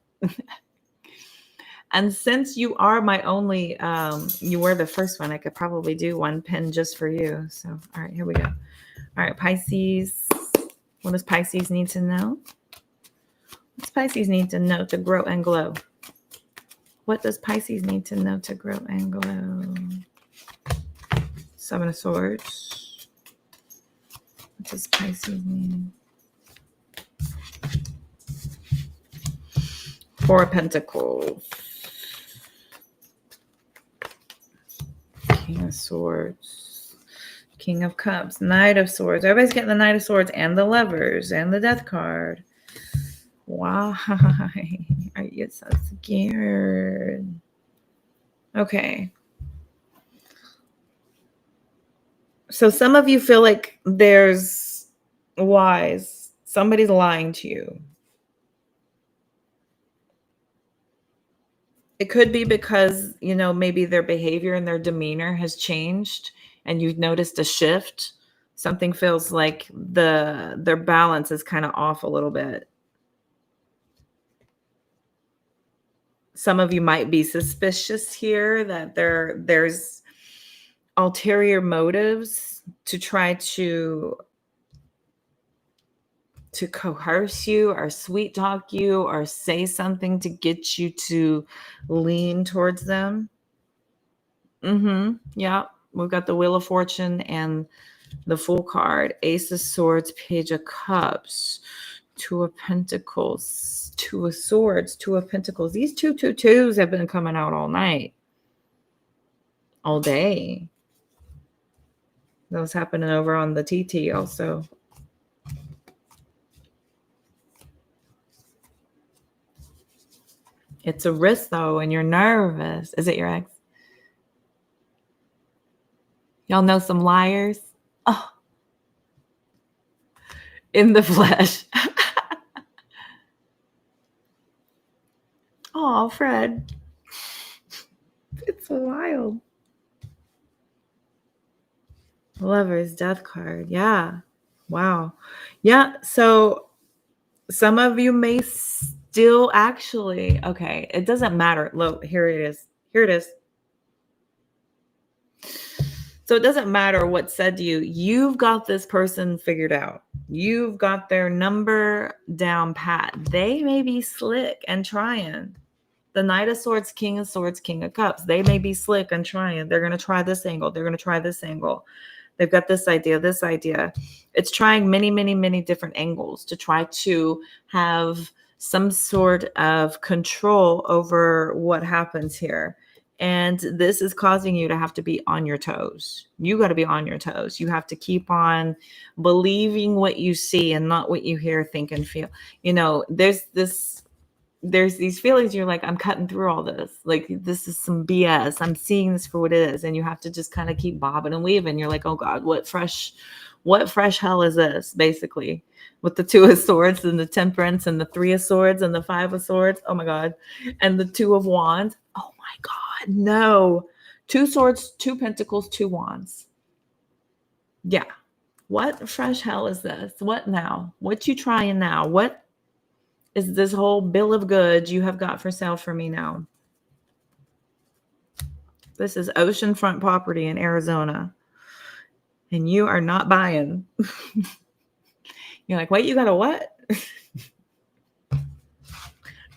And since you are my only, you were the first one, I could probably do one pin just for you. So, all right, here we go. All right, Pisces. What does Pisces need to know? What does Pisces need to know to grow and glow? What does Pisces need to know to grow and glow? Seven of Swords. What does Pisces need? Four of Pentacles. King of Swords. King of Cups. Knight of Swords. Everybody's getting the Knight of Swords and the Lovers and the Death card. Why are you so scared? Okay. So some of you feel like there's lies. Somebody's lying to you. It could be because, maybe their behavior and their demeanor has changed and you've noticed a shift. Something feels like their balance is kind of off a little bit. Some of you might be suspicious here that there's ulterior motives to try to coerce you or sweet talk you or say something to get you to lean towards them. Yeah. We've got the Wheel of Fortune and the Fool card, Ace of Swords, Page of Cups, Two of Pentacles, Two of Swords, Two of Pentacles. These twos have been coming out all night, all day. That was happening over on the TT also. It's a risk though, and you're nervous. Is it your ex? Y'all know some liars? Oh, in the flesh. Oh, Fred. It's wild. Lover's Death card. Yeah. Wow. Yeah. So some of you may still actually, okay, it doesn't matter. Look, here it is. Here it is. So it doesn't matter what's said to you. You've got this person figured out. You've got their number down pat. They may be slick and trying. The Knight of Swords, King of Swords, King of Cups. They may be slick and trying. They're going to try this angle. They're going to try this angle. They've got this idea, this idea. It's trying many, many, many different angles to try to have some sort of control over what happens here. And this is causing you to have to be on your toes. You got to be on your toes. You have to keep on believing what you see and not what you hear, think, and feel. There's these feelings. You're like, I'm cutting through all this. Like, this is some BS. I'm seeing this for what it is. And you have to just kind of keep bobbing and weaving. You're like, oh God, what fresh hell is this? Basically, with the Two of Swords and the Temperance and the Three of Swords and the Five of Swords. Oh my God. And the Two of Wands. Oh my God. No. Two Swords, Two Pentacles, Two Wands. Yeah. What fresh hell is this? What now? What you trying now? What is this whole bill of goods you have got for sale for me now? This is oceanfront property in Arizona. And you are not buying. You're like, wait, you got a what?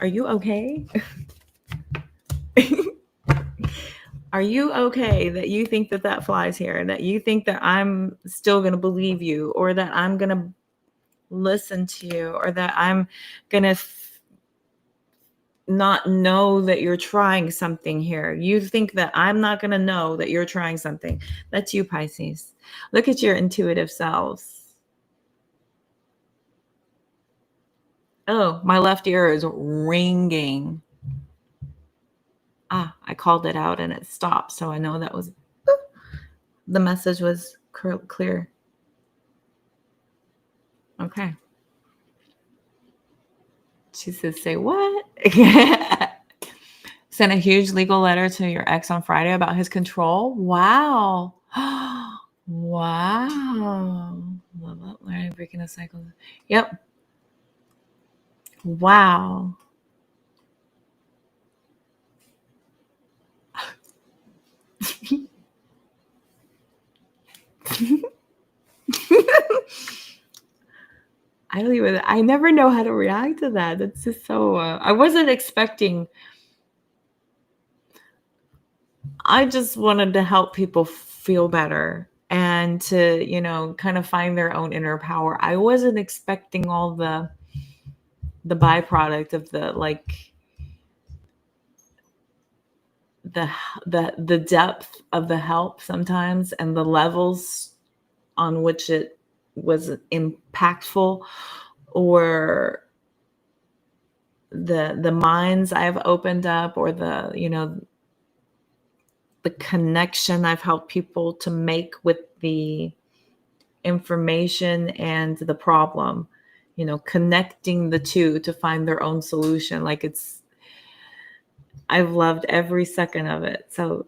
Are you okay? Are you okay that you think that flies here? That you think that I'm still going to believe you, or that I'm going to listen to you, or that I'm going to not know that you're trying something here? You think that I'm not going to know that you're trying something. That's you, Pisces. Look at your intuitive selves. Oh, my left ear is ringing. I called it out and it stopped. So I know that was, the message was clear. Okay. She says, say what? Sent a huge legal letter to your ex on Friday about his control. Wow. Wow. Learning, breaking the cycle. Yep. Wow. I never know how to react to that. It's just so, I wasn't expecting, I just wanted to help people feel better and to, kind of find their own inner power. I wasn't expecting all the byproduct of the depth of the help sometimes, and the levels on which it was impactful, or the minds I've opened up, or the connection I've helped people to make with the information and the problem, connecting the two to find their own solution. I've loved every second of it. So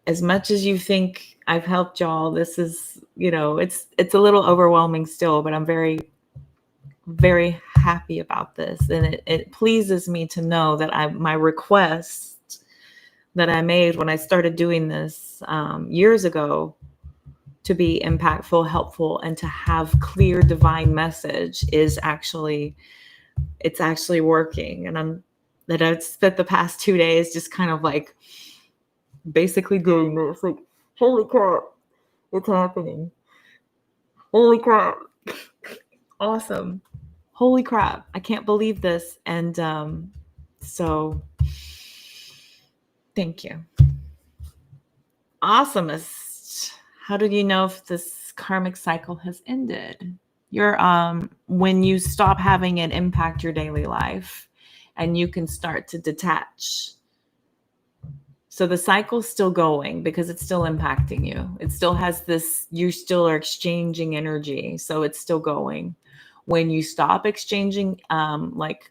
as much as you think I've helped y'all, this is, it's a little overwhelming still, but I'm very, very happy about this. And it pleases me to know that my request that I made when I started doing this years ago, to be impactful, helpful, and to have clear divine message, it's actually working. And I've spent the past 2 days just kind of basically doing this, holy crap, what's happening? Holy crap. Awesome. Holy crap. I can't believe this. And so thank you. Awesomest. How did you know if this karmic cycle has ended? When you stop having it impact your daily life and you can start to detach. So the cycle's still going because it's still impacting you. It still has you still are exchanging energy. So it's still going. When you stop exchanging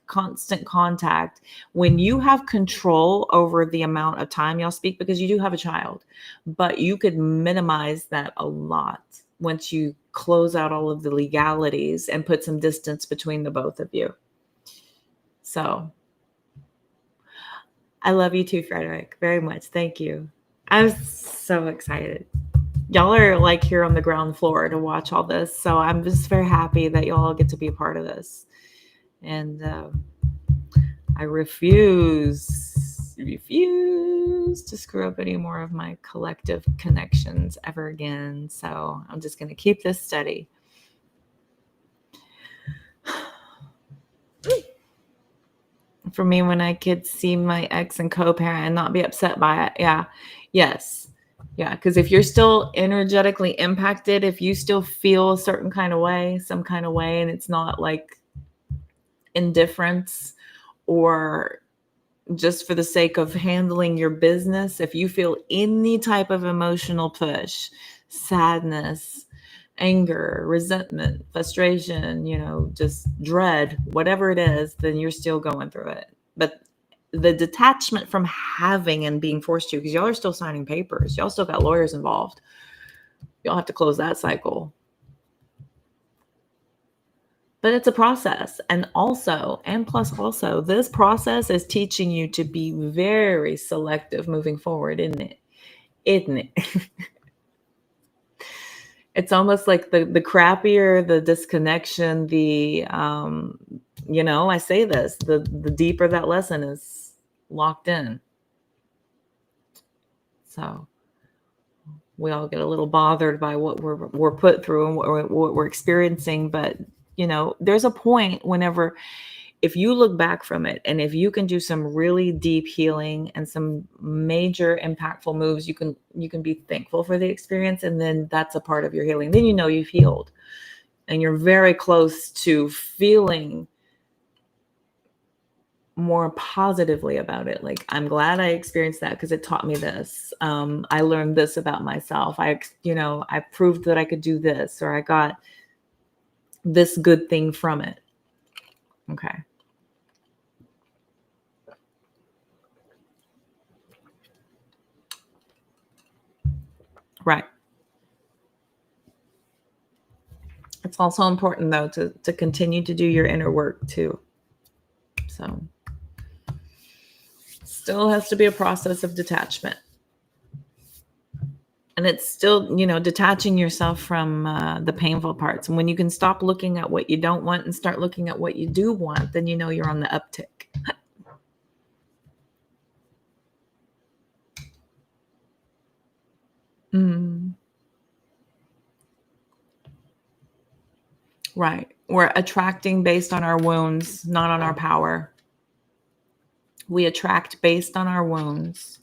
constant contact, when you have control over the amount of time y'all speak, because you do have a child, but you could minimize that a lot once you close out all of the legalities and put some distance between the both of you. So I love you too, Frederick, very much. Thank you. I'm so excited. Y'all are here on the ground floor to watch all this. So I'm just very happy that y'all get to be a part of this. And I refuse to screw up any more of my collective connections ever again. So I'm just going to keep this steady. For me, when I could see my ex and co-parent and not be upset by it. Yeah. Yes. Yeah. Because if you're still energetically impacted, if you still feel a certain kind of way, some kind of way, and it's not indifference or just for the sake of handling your business, if you feel any type of emotional push, sadness, anger, resentment, frustration, just dread, whatever it is, then you're still going through it. But the detachment from having and being forced to, because y'all are still signing papers, y'all still got lawyers involved, y'all have to close that cycle. But it's a process. And plus also, this process is teaching you to be very selective moving forward, isn't it? Isn't it? It's almost like the crappier the disconnection, I say this, the deeper that lesson is locked in. So we all get a little bothered by what we're put through and what we're experiencing. But, there's a point if you look back from it, and if you can do some really deep healing and some major impactful moves, you can be thankful for the experience. And then that's a part of your healing. Then you've healed and you're very close to feeling more positively about it. I'm glad I experienced that because it taught me this. I learned this about myself. I proved that I could do this, or I got this good thing from it. Okay. Right. It's also important, though, to continue to do your inner work, too. So still has to be a process of detachment. And it's still, detaching yourself from the painful parts. And when you can stop looking at what you don't want and start looking at what you do want, then you're on the uptick. Mm, right. We're attracting based on our wounds, not on our power. We attract based on our wounds.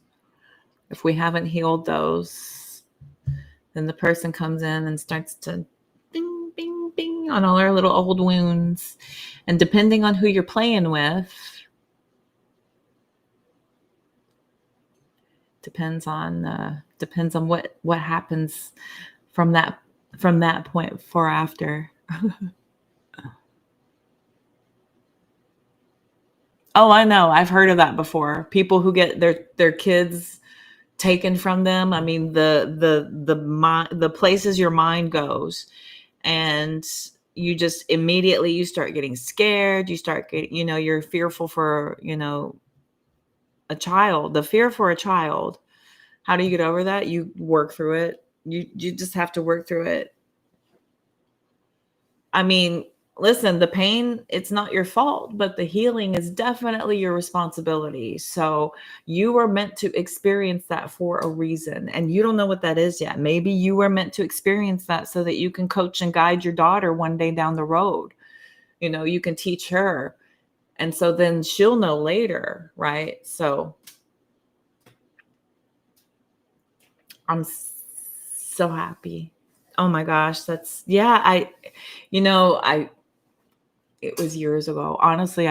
If we haven't healed those, then the person comes in and starts to bing, bing, bing on all our little old wounds. And depending on who you're playing with, depends on what happens from that point for after. Oh, I know. I've heard of that before. People who get their kids taken from them. I mean, the places your mind goes, and you just immediately you start getting scared. You start getting, you're fearful for, a child. The fear for a child. How do you get over that? You work through it. You just have to work through it. I mean, listen, the pain, it's not your fault, but the healing is definitely your responsibility. So you were meant to experience that for a reason, and you don't know what that is yet. Maybe you were meant to experience that so that you can coach and guide your daughter one day down the road. You can teach her. And so then she'll know later, right? So I'm so happy. Oh my gosh, yeah, it was years ago. Honestly,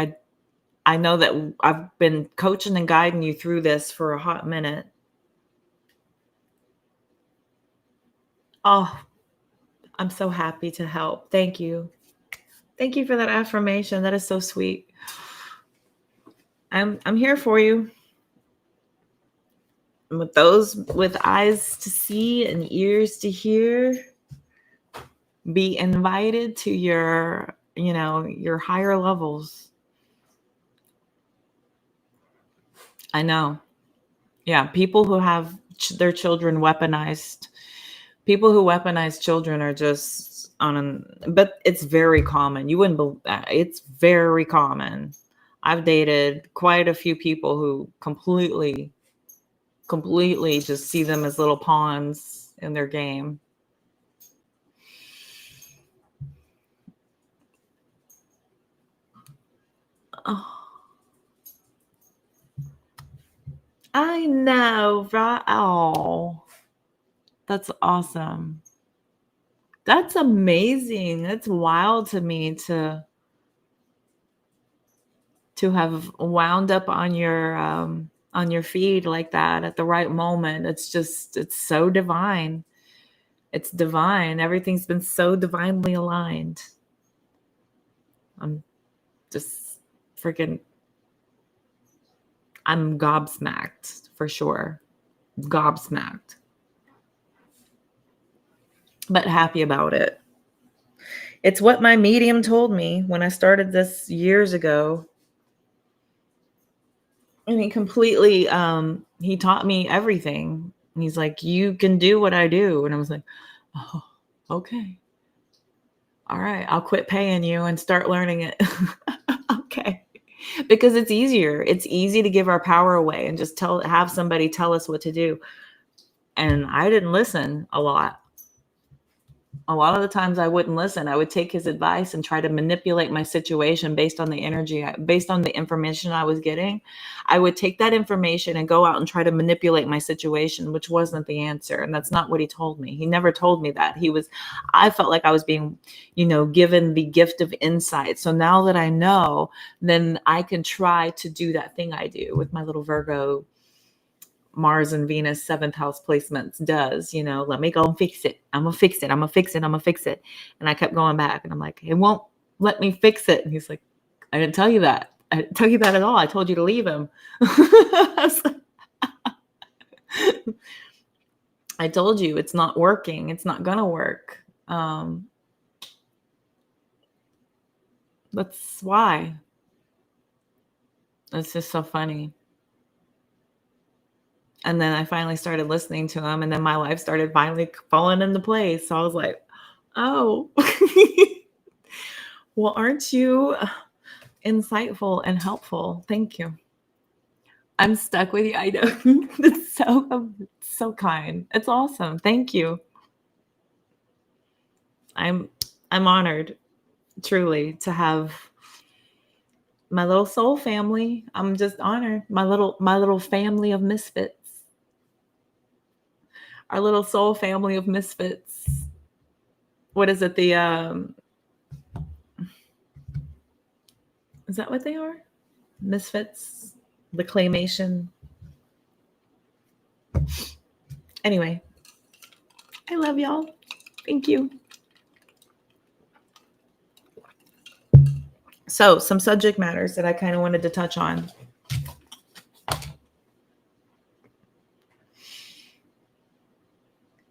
I know that I've been coaching and guiding you through this for a hot minute. Oh, I'm so happy to help. Thank you. Thank you for that affirmation. That is so sweet. I'm here for you. With those with eyes to see and ears to hear, be invited to your higher levels. I know. Yeah, people who have their children weaponized. People who weaponize children are just but it's very common. You wouldn't believe that. It's very common. I've dated quite a few people who completely just see them as little pawns in their game. Oh, I know, right? Oh, that's awesome. That's amazing. That's wild to me to have wound up on your feed like that at the right moment. It's so divine. It's divine. Everything's been so divinely aligned. I'm just freaking I'm gobsmacked for sure. Gobsmacked. But happy about it. It's what my medium told me when I started this years ago. And he taught me everything. And he's like, you can do what I do. And I was like, oh, okay. All right, I'll quit paying you and start learning it. Okay. Because it's easier. It's easy to give our power away and just have somebody tell us what to do. And I didn't listen a lot. A lot of the times I wouldn't listen. I would take his advice and try to manipulate my situation based on the energy, based on the information I was getting. I would take that information and go out and try to manipulate my situation, which wasn't the answer. And that's not what he told me. He never told me that. I felt like I was being, given the gift of insight. So now that I know, then I can try to do that thing I do with my little Virgo Mars and Venus seventh house placements does, let me go and fix it. I'm gonna fix it. I'm gonna fix it. I'm gonna fix it. And I kept going back and I'm like, it won't let me fix it. And he's like, I didn't tell you that. I didn't tell you that at all. I told you to leave him. I told you it's not working. It's not gonna work. That's why. It's just so funny. And then I finally started listening to him, and then my life started finally falling into place. So I was like, oh, well, aren't you insightful and helpful? Thank you. I'm stuck with you. I know. It's so kind. It's awesome. Thank you. I'm honored, truly, to have my little soul family. I'm just honored. My little family of misfits. Our little soul family of misfits. What is it? Is that what they are? Misfits? The claymation? Anyway, I love y'all. Thank you. So, some subject matters that I kind of wanted to touch on.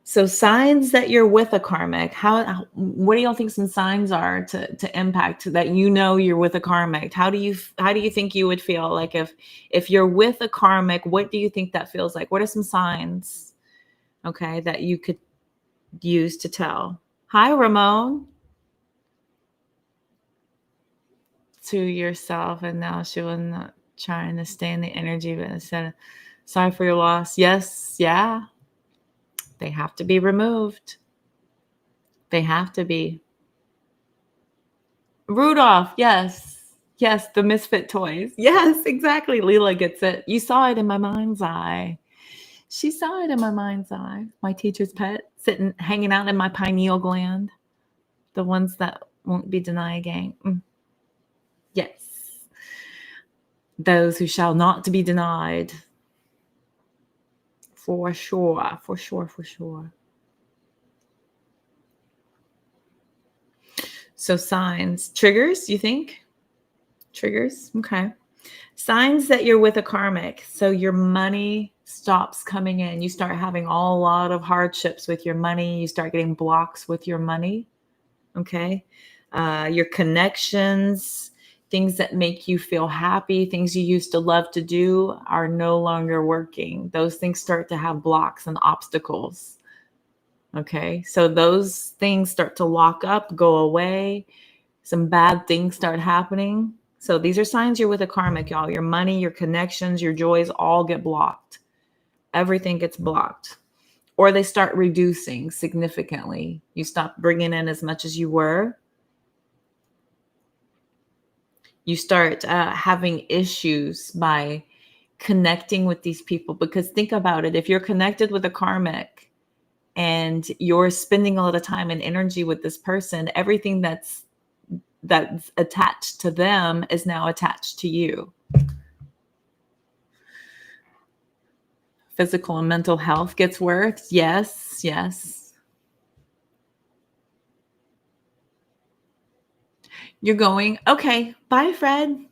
So, signs that you're with a karmic. What do y'all think some signs are to impact that you're with a karmic? How do you think you would feel like if you're with a karmic? What do you think that feels like? What are some signs, okay, that you could use to tell? Hi, Ramon. To yourself, and now she was not trying to stay in the energy, but instead, sorry for your loss. Yes, yeah. They have to be removed. They have to be. Rudolph, yes. Yes, the misfit toys. Yes, exactly. Leela gets it. You saw it in my mind's eye. She saw it in my mind's eye. My teacher's pet sitting, hanging out in my pineal gland. The ones that won't be denied again. Yes. Those who shall not be denied. For sure, for sure, for sure. So signs, triggers, you think? Triggers, okay. Signs that you're with a karmic. So your money stops coming in. You start having a lot of hardships with your money. You start getting blocks with your money, okay? Your connections, things that make you feel happy, things you used to love to do are no longer working. Those things start to have blocks and obstacles. Okay, so those things start to lock up, go away. Some bad things start happening. So these are signs you're with a karmic, y'all. Your money, your connections, your joys all get blocked. Everything gets blocked. Or they start reducing significantly. You stop bringing in as much as you were. You start having issues by connecting with these people. Because think about it. If you're connected with a karmic, and you're spending a lot of time and energy with this person, everything that's attached to them is now attached to you. Physical and mental health gets worse. Yes, yes. You're going, okay, bye, Fred.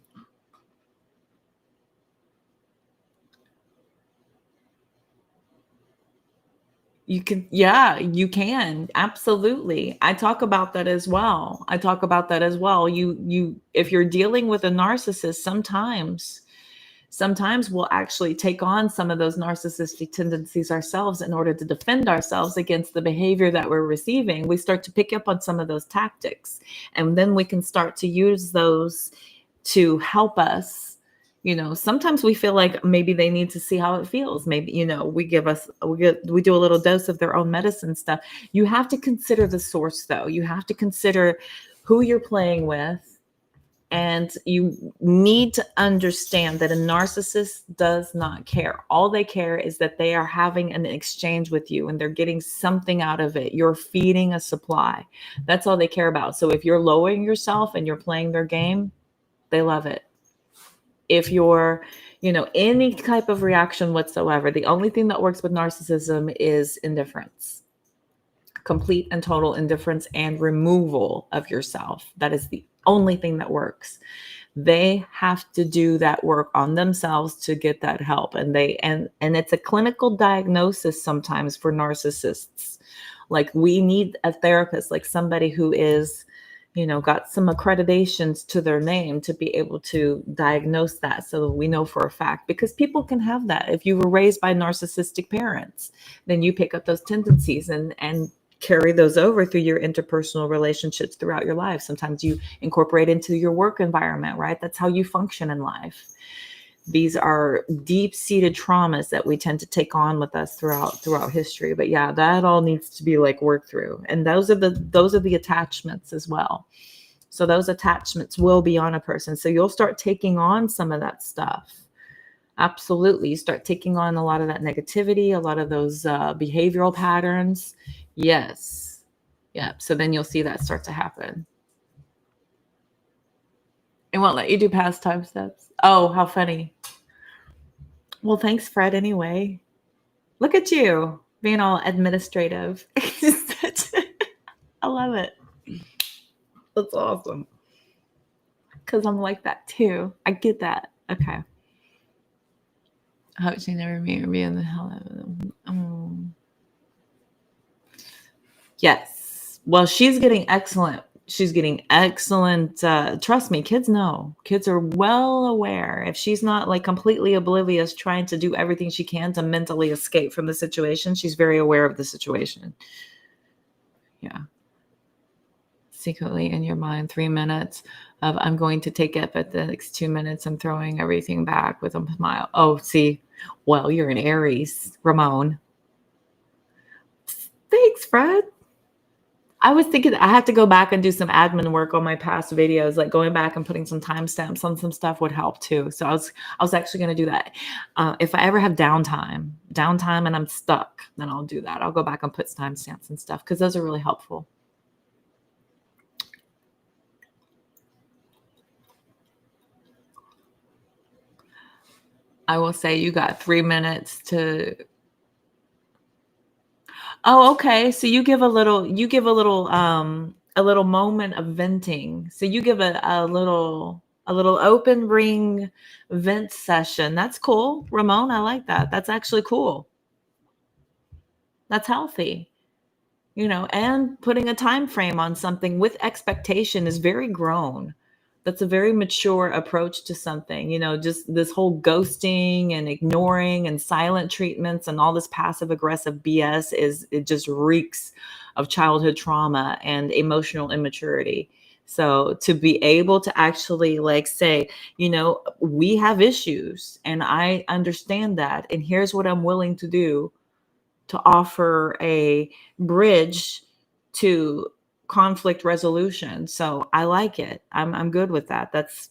You can, yeah, you can. Absolutely. I talk about that as well. If you're dealing with a narcissist, sometimes we'll actually take on some of those narcissistic tendencies ourselves in order to defend ourselves against the behavior that we're receiving. We start to pick up on some of those tactics, and then we can start to use those to help us. Sometimes we feel like maybe they need to see how it feels. Maybe, we do a little dose of their own medicine stuff. You have to consider the source, though. You have to consider who you're playing with. And you need to understand that a narcissist does not care. All they care is that they are having an exchange with you and they're getting something out of it. You're feeding a supply. That's all they care about. So if you're lowering yourself and you're playing their game, they love it. If you're, any type of reaction whatsoever, the only thing that works with narcissism is indifference. Complete and total indifference and removal of yourself. That is the only thing that works. They have to do that work on themselves to get that help. And it's a clinical diagnosis sometimes for narcissists. Like, we need a therapist, like somebody who is, got some accreditations to their name to be able to diagnose that, so that we know for a fact, because people can have that. If you were raised by narcissistic parents, then you pick up those tendencies and carry those over through your interpersonal relationships throughout your life. Sometimes you incorporate into your work environment, right? That's how you function in life. These are deep-seated traumas that we tend to take on with us throughout history. But yeah, that all needs to be like worked through. And those are the attachments as well. So those attachments will be on a person. So you'll start taking on some of that stuff. Absolutely. You start taking on a lot of that negativity, a lot of those behavioral patterns. Yes. Yeah. So then you'll see that start to happen. It won't let you do pastime steps. Oh, how funny. Well, thanks, Fred, anyway. Look at you being all administrative. I love it. That's awesome. Because I'm like that too. I get that. Okay. I hope she never meet or be in the hell out of them. Yes. Well, she's getting excellent. She's getting excellent. Trust me, kids know. Kids are well aware. If she's not like completely oblivious, trying to do everything she can to mentally escape from the situation, she's very aware of the situation. Yeah. Secretly in your mind, 3 minutes of I'm going to take it, but the next 2 minutes I'm throwing everything back with a smile. Oh, see, well, you're an Aries, Ramon. Thanks, Fred. I was thinking I had to go back and do some admin work on my past videos, like going back and putting some timestamps on some stuff would help too. So I was actually going to do that. If I ever have downtime and I'm stuck, then I'll do that. I'll go back and put timestamps and stuff because those are really helpful. I will say you got 3 minutes to. Oh, okay. So you give a little moment of venting. So you give a little open ring vent session. That's cool. Ramon, I like that. That's actually cool. That's healthy. And putting a time frame on something with expectation is very grown. That's a very mature approach to something. Just this whole ghosting and ignoring and silent treatments and all this passive aggressive BS it just reeks of childhood trauma and emotional immaturity. So to be able to actually like say, we have issues and I understand that. And here's what I'm willing to do to offer a bridge to conflict resolution. So I like it. I'm good with that. That's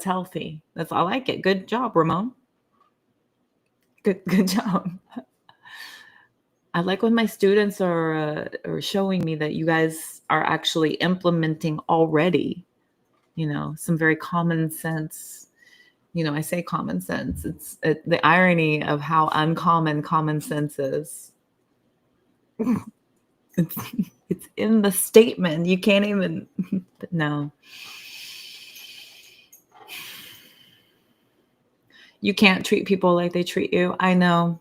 healthy. I like it. Good job, Ramon. Good job. I like when my students are showing me that you guys are actually implementing already, some very common sense. I say common sense. It's the irony of how uncommon common sense is. It's in the statement. You can't even. No. You can't treat people like they treat you. I know.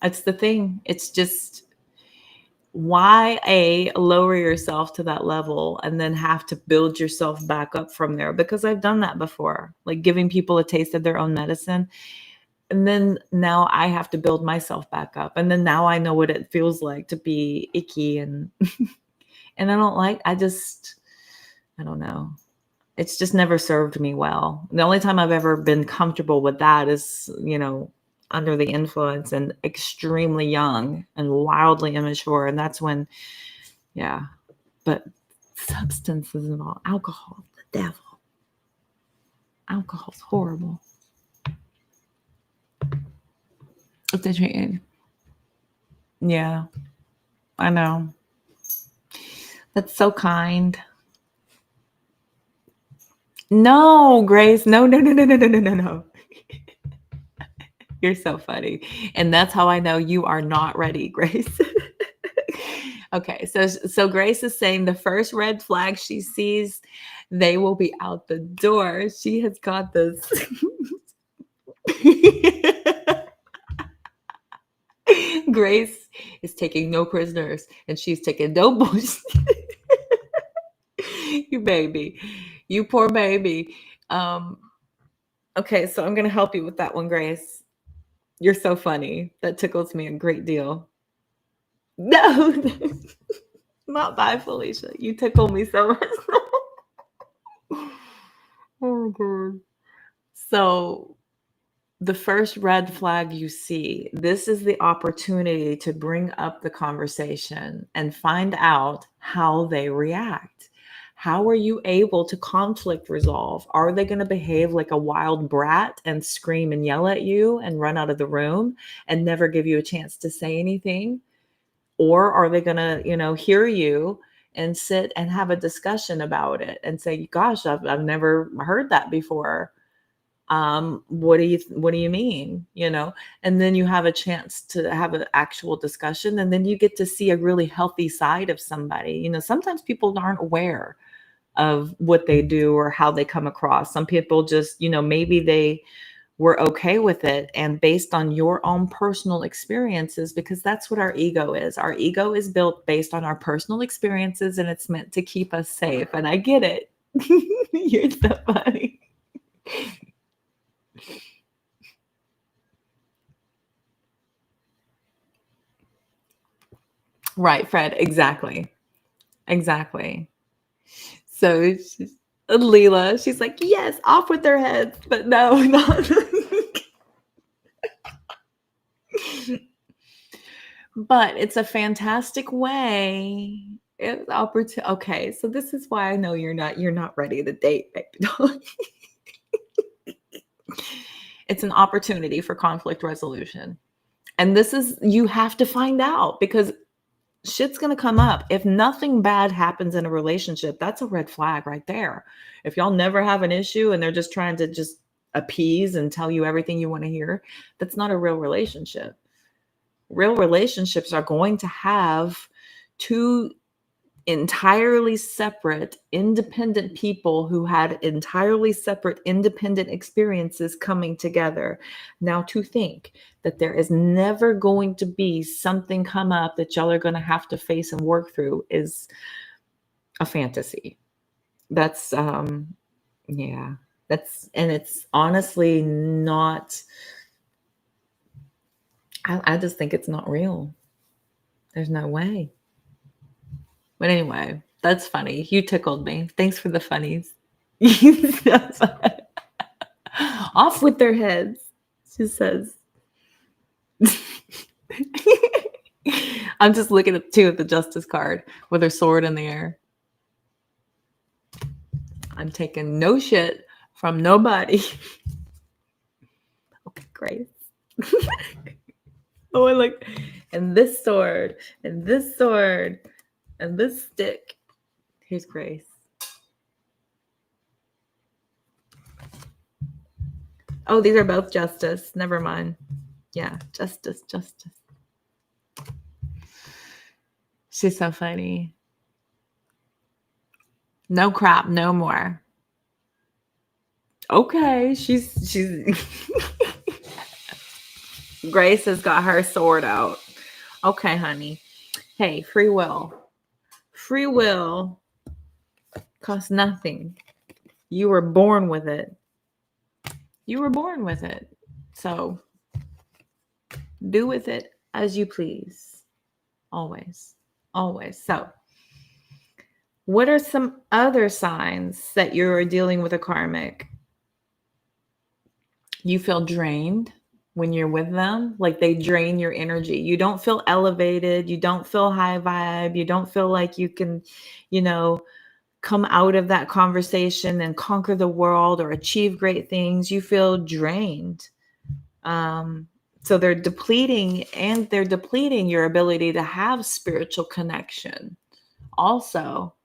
It's the thing. It's just why lower yourself to that level and then have to build yourself back up from there, because I've done that before, like giving people a taste of their own medicine. And then now I have to build myself back up. And then now I know what it feels like to be icky and and I don't know. It's just never served me well. The only time I've ever been comfortable with that is, under the influence and extremely young and wildly immature. And that's when, yeah, but substances involved, alcohol, the devil. Alcohol's horrible. If they treat you. Yeah, I know. That's so kind. No, Grace. No. You're so funny. And that's how I know you are not ready, Grace. Okay, so Grace is saying the first red flag she sees, they will be out the door. She has got this. Grace is taking no prisoners, and she's taking no bullshit. You baby. You poor baby. Um, okay, so I'm going to help you with that one, Grace. You're so funny. That tickles me a great deal. No, not bye, Felicia. You tickle me so much. Oh, God. So, the first red flag you see, this is the opportunity to bring up the conversation and find out how they react. How are you able to conflict resolve? Are they going to behave like a wild brat and scream and yell at you and run out of the room and never give you a chance to say anything? Or are they going to, hear you and sit and have a discussion about it and say, gosh, I've never heard that before. What do you mean? And then you have a chance to have an actual discussion, and then you get to see a really healthy side of somebody. Sometimes people aren't aware of what they do or how they come across. Some people just, maybe they were okay with it, and based on your own personal experiences, because that's what our ego is. Our ego is built based on our personal experiences, and it's meant to keep us safe. And I get it. You're so funny. Right, Fred. Exactly. So Leela, she's like, yes, off with their heads, but no, not. But it's a fantastic way. It's opportunity. Okay, so this is why I know you're not ready to date, baby. It's an opportunity for conflict resolution. And you have to find out, because shit's going to come up. If nothing bad happens in a relationship, that's a red flag right there. If y'all never have an issue and they're just trying to just appease and tell you everything you want to hear, that's not a real relationship. Real relationships are going to have two entirely separate, independent people who had entirely separate, independent experiences coming together. Now, to think that there is never going to be something come up that y'all are going to have to face and work through is a fantasy. That's, yeah, and it's honestly not, I just think it's not real. There's no way. But anyway, that's funny. You tickled me. Thanks for the funnies. Off with their heads, she says. I'm just looking at the justice card with her sword in the air. I'm taking no shit from nobody. Okay, great. Oh, I like, and this sword, and this sword, and this stick. Here's Grace. Oh, these are both justice. Never mind. Yeah, justice. She's so funny. No crap, no more. Okay, she's Grace has got her sword out. Okay, honey. Hey, free will. Free will costs nothing. You were born with it. So do with it as you please. Always. So, what are some other signs that you're dealing with a karmic? You feel drained when you're with them, like they drain your energy. You don't feel elevated. You don't feel high vibe. You don't feel like you can, come out of that conversation and conquer the world or achieve great things. You feel drained. So they're depleting your ability to have spiritual connection. Also,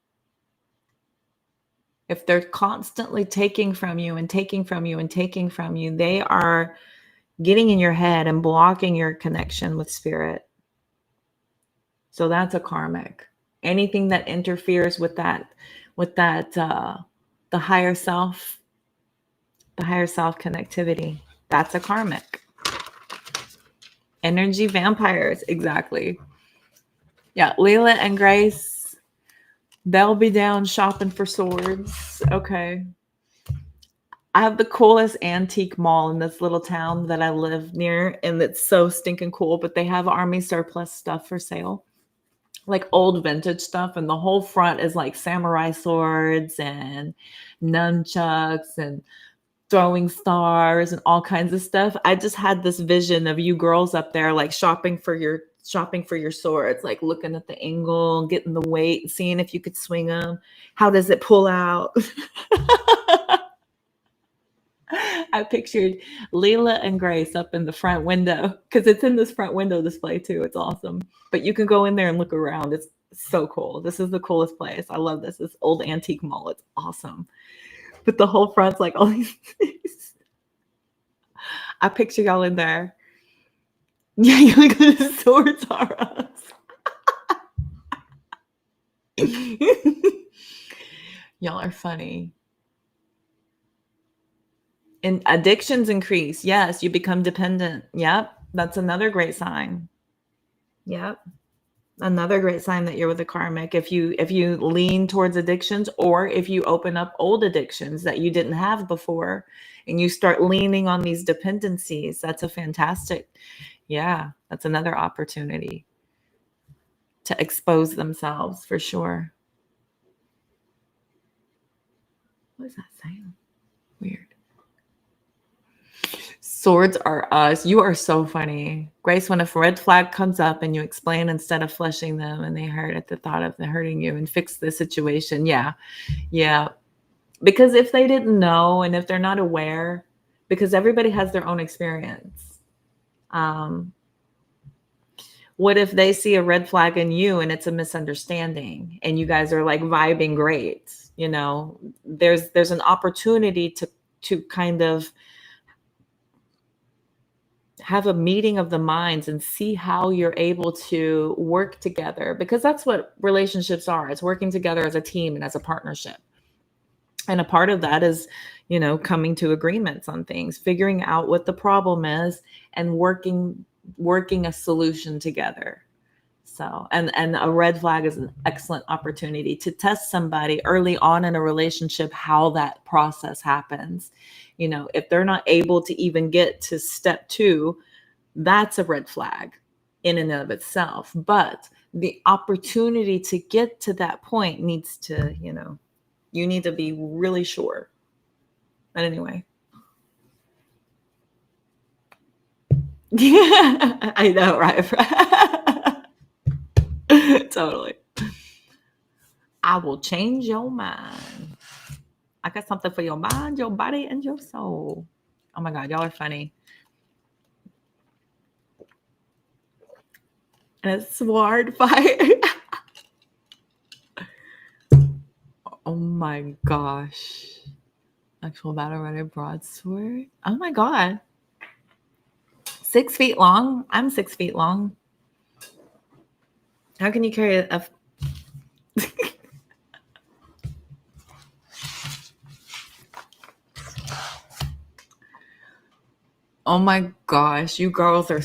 if they're constantly taking from you and taking from you and taking from you, they are getting in your head and blocking your connection with spirit. So that's a karmic. Anything that interferes with that, the higher self connectivity, that's a karmic. Energy vampires. Exactly. Yeah. Leela and Grace, they'll be down shopping for swords. Okay. I have the coolest antique mall in this little town that I live near, and it's so stinking cool. But they have army surplus stuff for sale, like old vintage stuff, and the whole front is like samurai swords and nunchucks and throwing stars and all kinds of stuff. I just had this vision of you girls up there like shopping for your swords, like looking at the angle, getting the weight, seeing if you could swing them. How does it pull out? I pictured Leela and Grace up in the front window because it's in this front window display too. It's awesome. But you can go in there and look around. It's so cool. This is the coolest place. I love this. This old antique mall. It's awesome. But the whole front's like all these things. I picture y'all in there. Yeah, you're like, the swords are us. Y'all are funny. And addictions increase. Yes, you become dependent. Yep. That's another great sign. Yep. Another great sign that you're with a karmic. If you lean towards addictions, or if you open up old addictions that you didn't have before and you start leaning on these dependencies, that's a fantastic, yeah, that's another opportunity to expose themselves for sure. What is that saying? Weird. Swords are us. You are so funny. Grace, when a red flag comes up and you explain instead of flushing them and they hurt at the thought of hurting you and fix the situation. Yeah. Yeah. Because if they didn't know and if they're not aware, because everybody has their own experience. What if they see a red flag in you and it's a misunderstanding and you guys are like vibing great? You know, there's an opportunity to kind of have a meeting of the minds and see how you're able to work together, because that's what relationships are. It's working together as a team and as a partnership. And a part of that is, you know, coming to agreements on things, figuring out what the problem is and working a solution together. So, and a red flag is an excellent opportunity to test somebody early on in a relationship, how that process happens. You know, if they're not able to even get to step 2, that's a red flag in and of itself. But the opportunity to get to that point needs to, you know, you need to be really sure. But anyway. Yeah, I know, right? Totally. I will change your mind. I got something for your mind, your body, and your soul. Oh my God, y'all are funny. And it's sword fire. Oh my gosh. Actual battle rider broadsword. Oh my God. 6 feet long. I'm 6 feet long. How can you carry a Oh my gosh, you girls are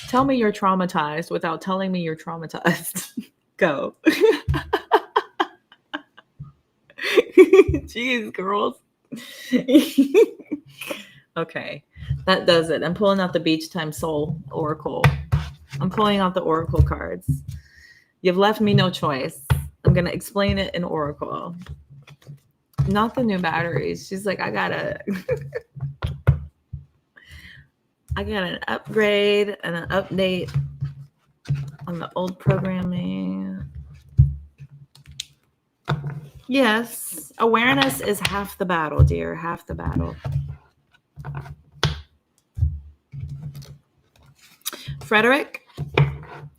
Tell me you're traumatized without telling me you're traumatized. Go. Jeez, girls. Okay, that does it. I'm pulling out the Beach Time Soul Oracle. I'm pulling out the Oracle cards. You've left me no choice. I'm going to explain it in Oracle. Not the new batteries. She's like, I got an upgrade and an update on the old programming. Yes, awareness is half the battle, dear. Half the battle. Frederick,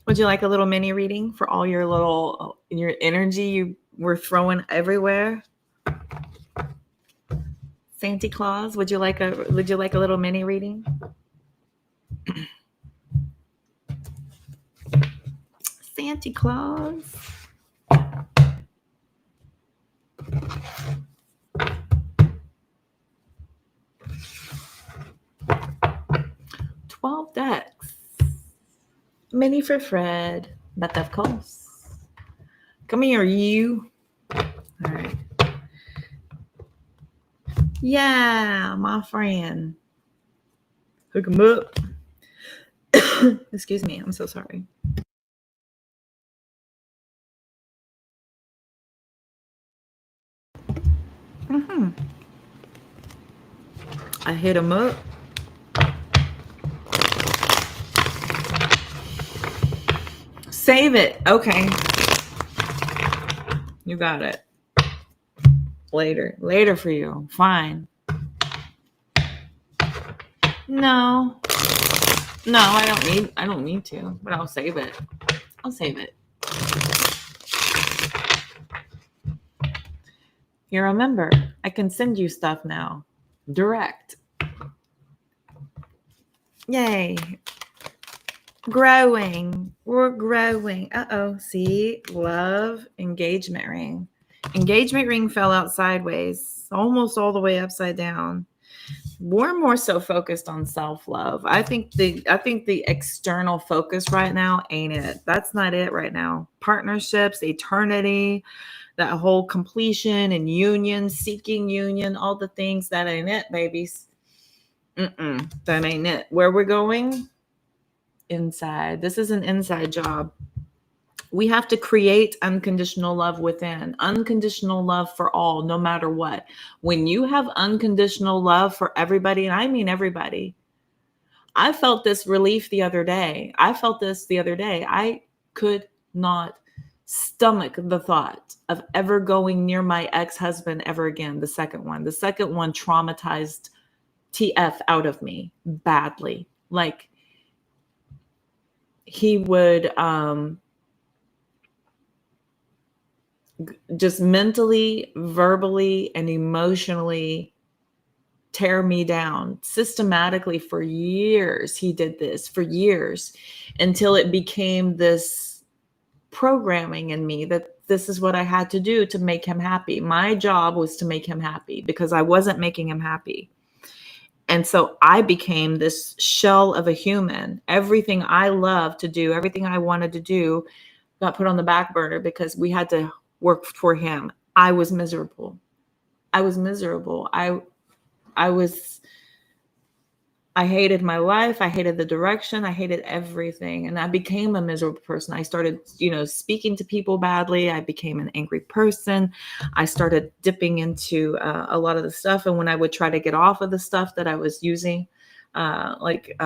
would you like a little mini reading for all your energy you were throwing everywhere? Santa Claus, would you like a little mini reading? Santa Claus. 12 decks. Mini for Fred, but of course. Come here, you. All right. Yeah, my friend. Hook him up. Excuse me, I'm so sorry. I hit him up. Save it. Okay. You got it. Later for you. Fine. No, I don't need to, but I'll save it. You remember, I can send you stuff now. Direct. Yay. Growing. We're growing. See, love, engagement ring. Engagement ring fell out sideways, almost all the way upside down. We're more so focused on self-love. I think the external focus right now ain't it. That's not it right now. Partnerships, eternity, that whole completion and union, seeking union, all the things, that ain't it, babies. That ain't it. Where we're going? Inside. This is an inside job. We have to create unconditional love within. Unconditional love for all, no matter what. When you have unconditional love for everybody, and I mean everybody, I felt this relief the other day. I could not stomach the thought of ever going near my ex-husband ever again. The second one traumatized TF out of me badly. Like, he would just mentally, verbally, and emotionally tear me down systematically for years. He did this for years until it became this programming in me that this is what I had to do to make him happy. My job was to make him happy because I wasn't making him happy. And so I became this shell of a human. Everything I loved to do, everything I wanted to do got put on the back burner because we had to work for him. I was miserable. I hated my life. I hated the direction. I hated everything. And I became a miserable person. I started, speaking to people badly. I became an angry person. I started dipping into a lot of the stuff. And when I would try to get off of the stuff that I was using, like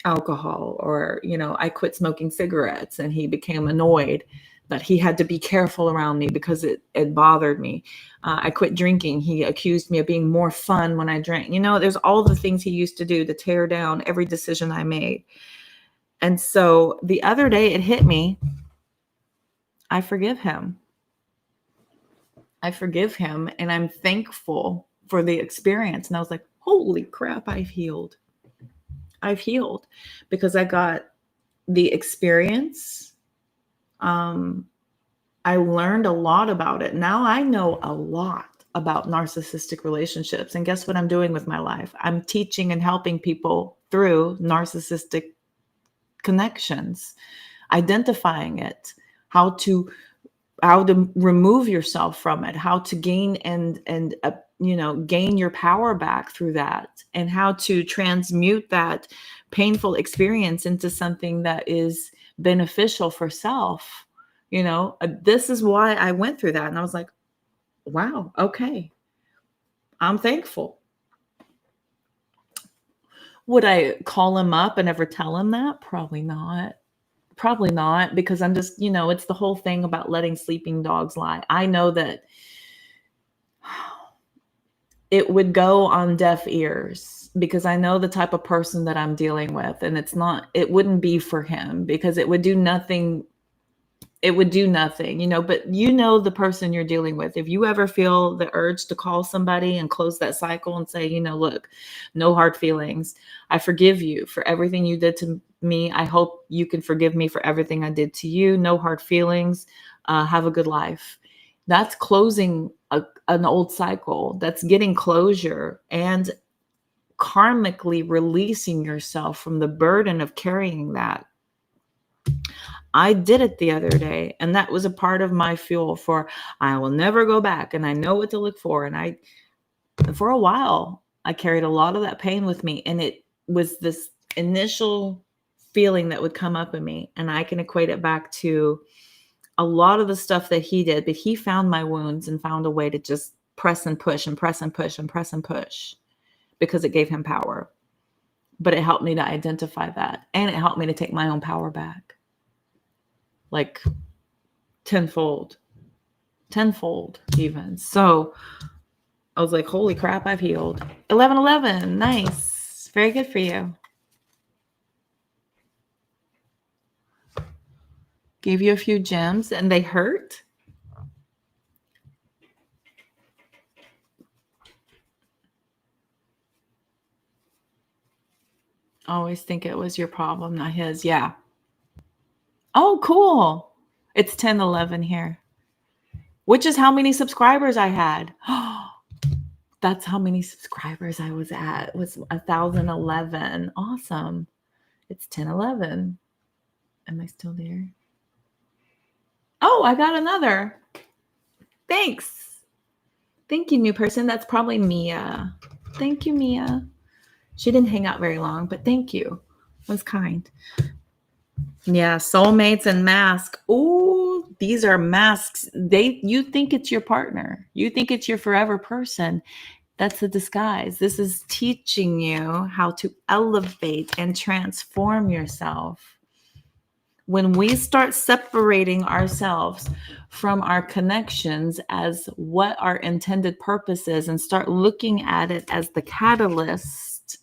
alcohol, or, I quit smoking cigarettes, and he became annoyed that he had to be careful around me because it bothered me. I quit drinking. He accused me of being more fun when I drank. There's all the things he used to do to tear down every decision I made. And so the other day it hit me. I forgive him. And I'm thankful for the experience. And I was like, holy crap, I've healed because I got the experience. I learned a lot about it. Now I know a lot about narcissistic relationships. And guess what I'm doing with my life? I'm teaching and helping people through narcissistic connections, identifying it, how to remove yourself from it, how to gain gain your power back through that, and how to transmute that painful experience into something that is beneficial for self. This is why I went through that. And I was like, wow, okay. I'm thankful. Would I call him up and ever tell him that? Probably not, because I'm just, it's the whole thing about letting sleeping dogs lie. I know that it would go on deaf ears because I know the type of person that I'm dealing with, and it wouldn't be for him because it would do nothing. But the person you're dealing with. If you ever feel the urge to call somebody and close that cycle and say, look, no hard feelings. I forgive you for everything you did to me. I hope you can forgive me for everything I did to you. No hard feelings. Have a good life. That's closing an old cycle. That's getting closure and karmically releasing yourself from the burden of carrying that. I did it the other day, and that was a part of my fuel for I will never go back, and I know what to look for. And for a while, I carried a lot of that pain with me, and it was this initial feeling that would come up in me, and I can equate it back to a lot of the stuff that he did, but he found my wounds and found a way to just press and push and press and push and press and push because it gave him power. But it helped me to identify that, and it helped me to take my own power back. Like tenfold even. So I was like, holy crap, I've healed. 1111, nice. Very good for you. Gave you a few gems and they hurt. Always think it was your problem, not his. Yeah. Oh, cool. It's 1011 here, which is how many subscribers I had. That's how many subscribers I was at. It was 1011. Awesome. It's 1011. Am I still there? Oh, I got another. Thanks. Thank you, new person. That's probably Mia. Thank you, Mia. She didn't hang out very long, but thank you. It was kind. Yeah, soulmates and mask. Oh, these are masks. You think it's your partner. You think it's your forever person. That's a disguise. This is teaching you how to elevate and transform yourself. When we start separating ourselves from our connections as what our intended purpose is and start looking at it as the catalyst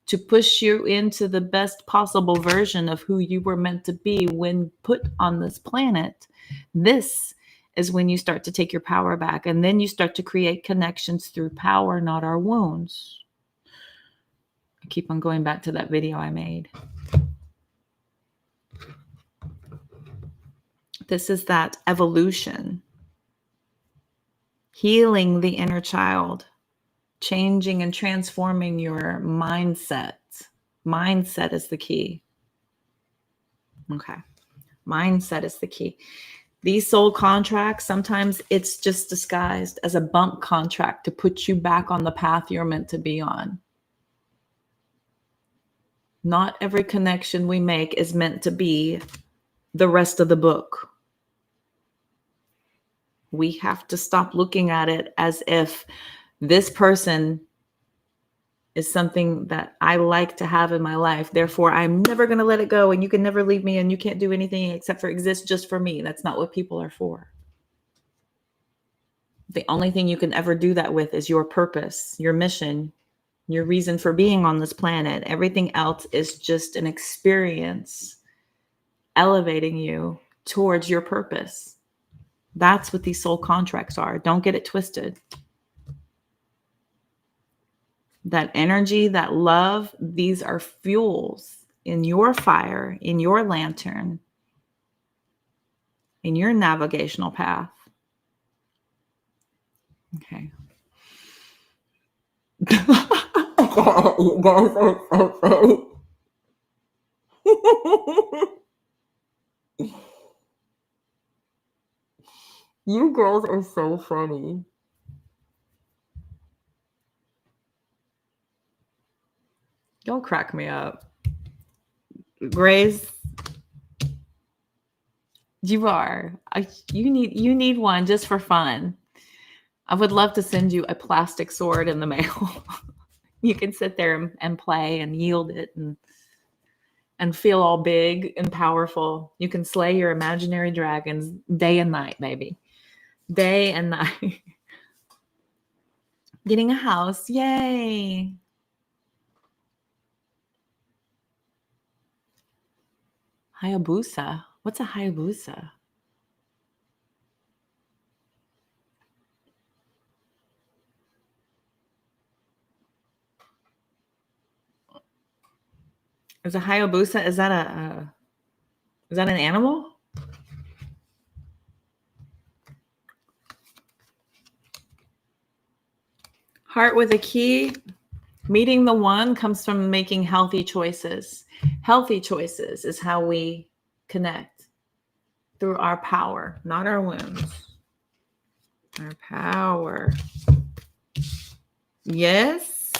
to push you into the best possible version of who you were meant to be when put on this planet, this is when you start to take your power back. And then you start to create connections through power, not our wounds. I keep on going back to that video I made. This is that evolution, healing the inner child, changing and transforming your mindset. Mindset is the key. Okay. Mindset is the key. These soul contracts, sometimes it's just disguised as a bump contract to put you back on the path you're meant to be on. Not every connection we make is meant to be the rest of the book. We have to stop looking at it as if this person is something that I like to have in my life. Therefore, I'm never going to let it go, and you can never leave me, and you can't do anything except for exist just for me. That's not what people are for. The only thing you can ever do that with is your purpose, your mission, your reason for being on this planet. Everything else is just an experience elevating you towards your purpose. That's what these soul contracts are. Don't get it twisted. That energy, that love, these are fuels in your fire, in your lantern, in your navigational path. Okay. You guys are so funny. You girls are so funny. Don't crack me up. Grace, you are. You need one just for fun. I would love to send you a plastic sword in the mail. You can sit there and play and yield it and feel all big and powerful. You can slay your imaginary dragons day and night, baby. Day and night. Getting a house. Yay. Hayabusa. What's a Hayabusa? Is a Hayabusa, is that an animal? Heart with a key. Meeting the one comes from making healthy choices. Healthy choices is how we connect through our power, not our wounds. Our power. Yes.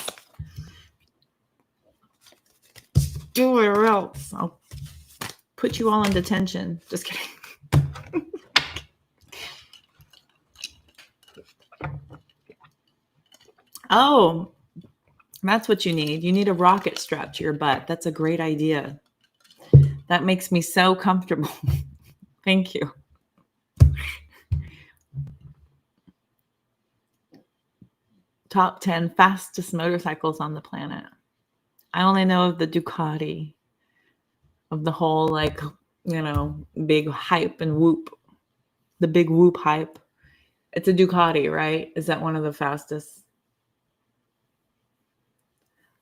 Do it or else I'll put you all in detention. Just kidding. Oh, that's what you need. You need a rocket strapped to your butt. That's a great idea. That makes me so comfortable. Thank you. Top 10 fastest motorcycles on the planet. I only know of the Ducati, of the whole, like, big hype and whoop. The big whoop hype. It's a Ducati, right? Is that one of the fastest?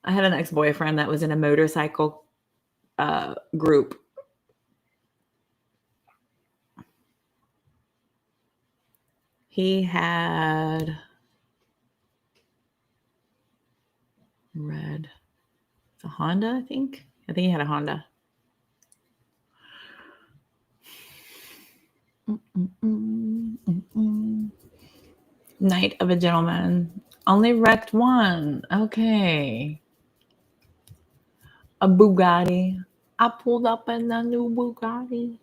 I had an ex-boyfriend that was in a motorcycle group. He had red. It's a Honda, I think. I think he had a Honda. Knight of a gentleman. Only wrecked one. Okay. A Bugatti. I pulled up in a new Bugatti.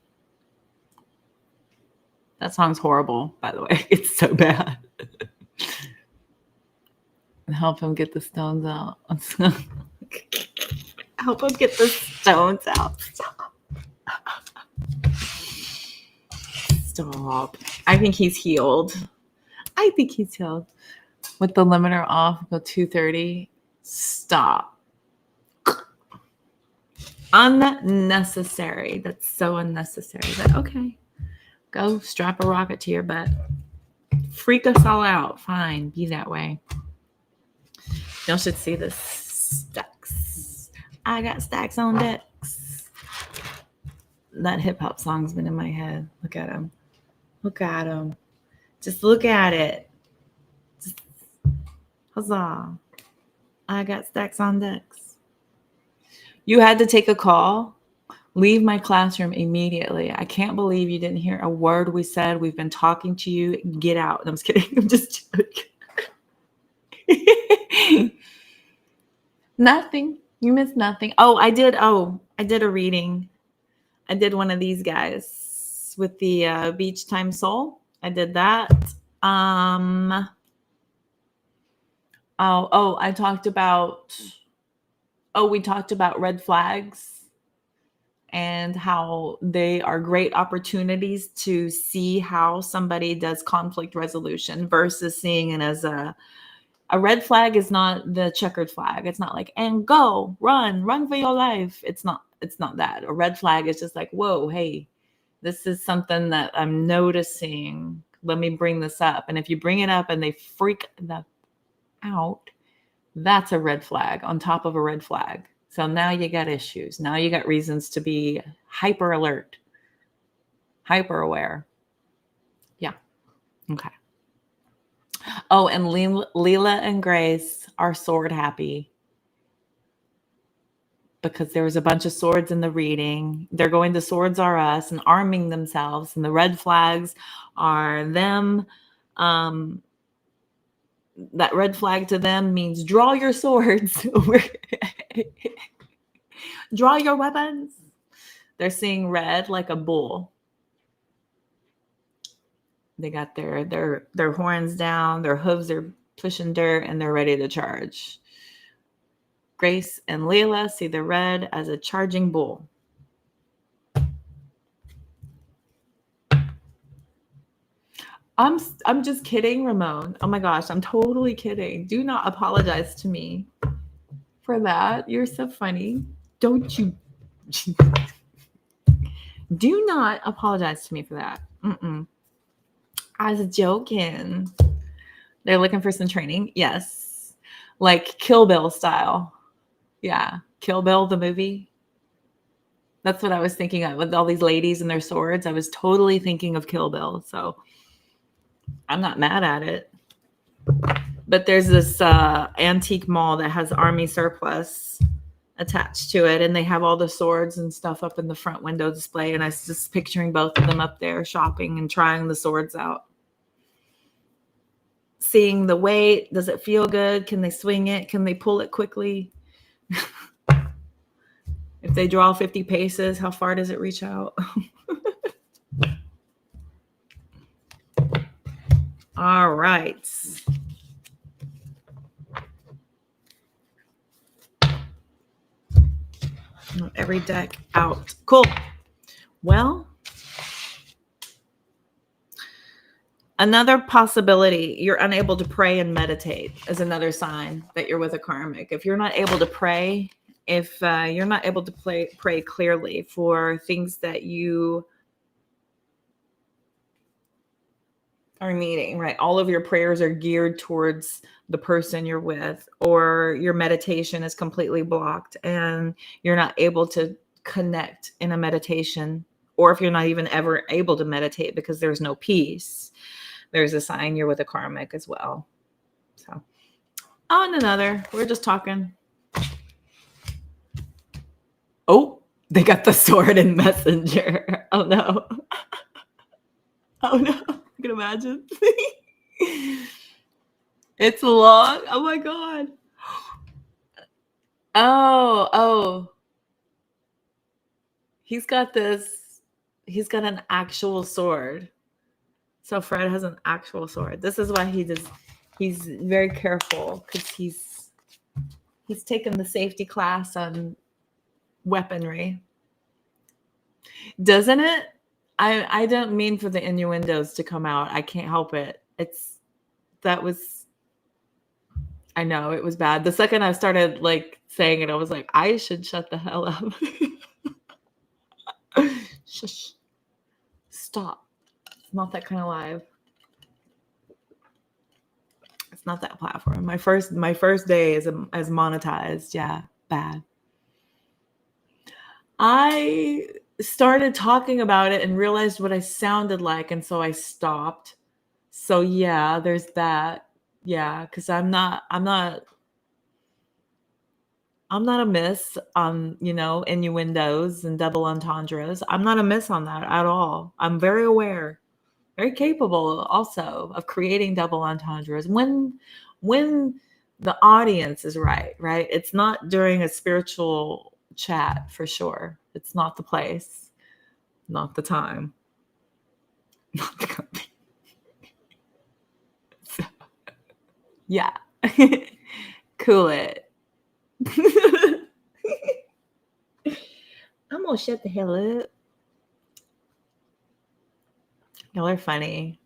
That song's horrible, by the way. It's so bad. Help him get the stones out. Help him get the stones out. Stop. I think he's healed. With the limiter off, go 230. Stop. Unnecessary. That's so unnecessary. But okay. Go strap a rocket to your butt. Freak us all out. Fine. Be that way. Y'all should see the stacks. I got stacks on decks. That hip hop song's been in my head. Look at him. Look at him. Just look at it. Just, huzzah. I got stacks on decks. You had to take a call. Leave my classroom immediately. I can't believe you didn't hear a word we said. We've been talking to you. Get out. No, I'm just kidding. I'm just joking. Nothing. You missed nothing. I did a reading. I did one of these guys with the Beach Time Soul. I did that. We talked about red flags and how they are great opportunities to see how somebody does conflict resolution versus seeing it as a red flag is not the checkered flag. It's not like, and go, run for your life. It's not that. A red flag is just like, whoa, hey, this is something that I'm noticing. Let me bring this up. And if you bring it up and they freak the out, that's a red flag on top of a red flag. So now you got issues. Now you got reasons to be hyper alert, hyper aware. Yeah. Okay. Oh, and Leela and Grace are sword happy because there was a bunch of swords in the reading. They're going to Swords Are Us and arming themselves. And the red flags are them. That red flag to them means draw your swords. Draw your weapons. They're seeing red like a bull. They got their horns down, their hooves are pushing dirt, and they're ready to charge. Grace and Leela see the red as a charging bull. I'm just kidding, Ramon. Oh my gosh, I'm totally kidding. Do not apologize to me for that. You're so funny. Don't you? Do not apologize to me for that. I was joking. They're looking for some training. Yes. Like Kill Bill style. Yeah. Kill Bill, the movie. That's what I was thinking of with all these ladies and their swords. I was totally thinking of Kill Bill. So I'm not mad at it. But there's this antique mall that has army surplus attached to it, and they have all the swords and stuff up in the front window display, and I was just picturing both of them up there shopping and trying the swords out. Seeing the weight, does it feel good? Can they swing it? Can they pull it quickly? If they draw 50 paces, how far does it reach out? All right. Every deck out. Cool. Well, another possibility, you're unable to pray and meditate is another sign that you're with a karmic. If you're not able to pray, if you're not able to pray clearly for things that you are needing, right? All of your prayers are geared towards the person you're with, or your meditation is completely blocked and you're not able to connect in a meditation, or if you're not even ever able to meditate because there's no peace, there's a sign you're with a karmic as well. So on another, we're just talking. Oh, they got the sword in Messenger. Oh no. Oh no. I can imagine. It's long. Oh my God. Oh. He's got an actual sword. So Fred has an actual sword. This is why he's very careful, because he's taken the safety class on weaponry. Doesn't it? I don't mean for the innuendos to come out. I can't help it. I know it was bad. The second I started like saying it, I was like, I should shut the hell up. Shush. Stop. It's not that kind of live. It's not that platform. My first day as monetized. Yeah, bad. I started talking about it and realized what I sounded like, and so I stopped. So yeah, there's that. Yeah, because I'm not a miss on, innuendos and double entendres. I'm not a miss on that at all. I'm very aware, very capable also of creating double entendres when the audience is right? It's not during a spiritual chat, for sure. It's not the place, not the time, not the company. So, yeah. Cool it. I'm gonna shut the hell up. Y'all are funny.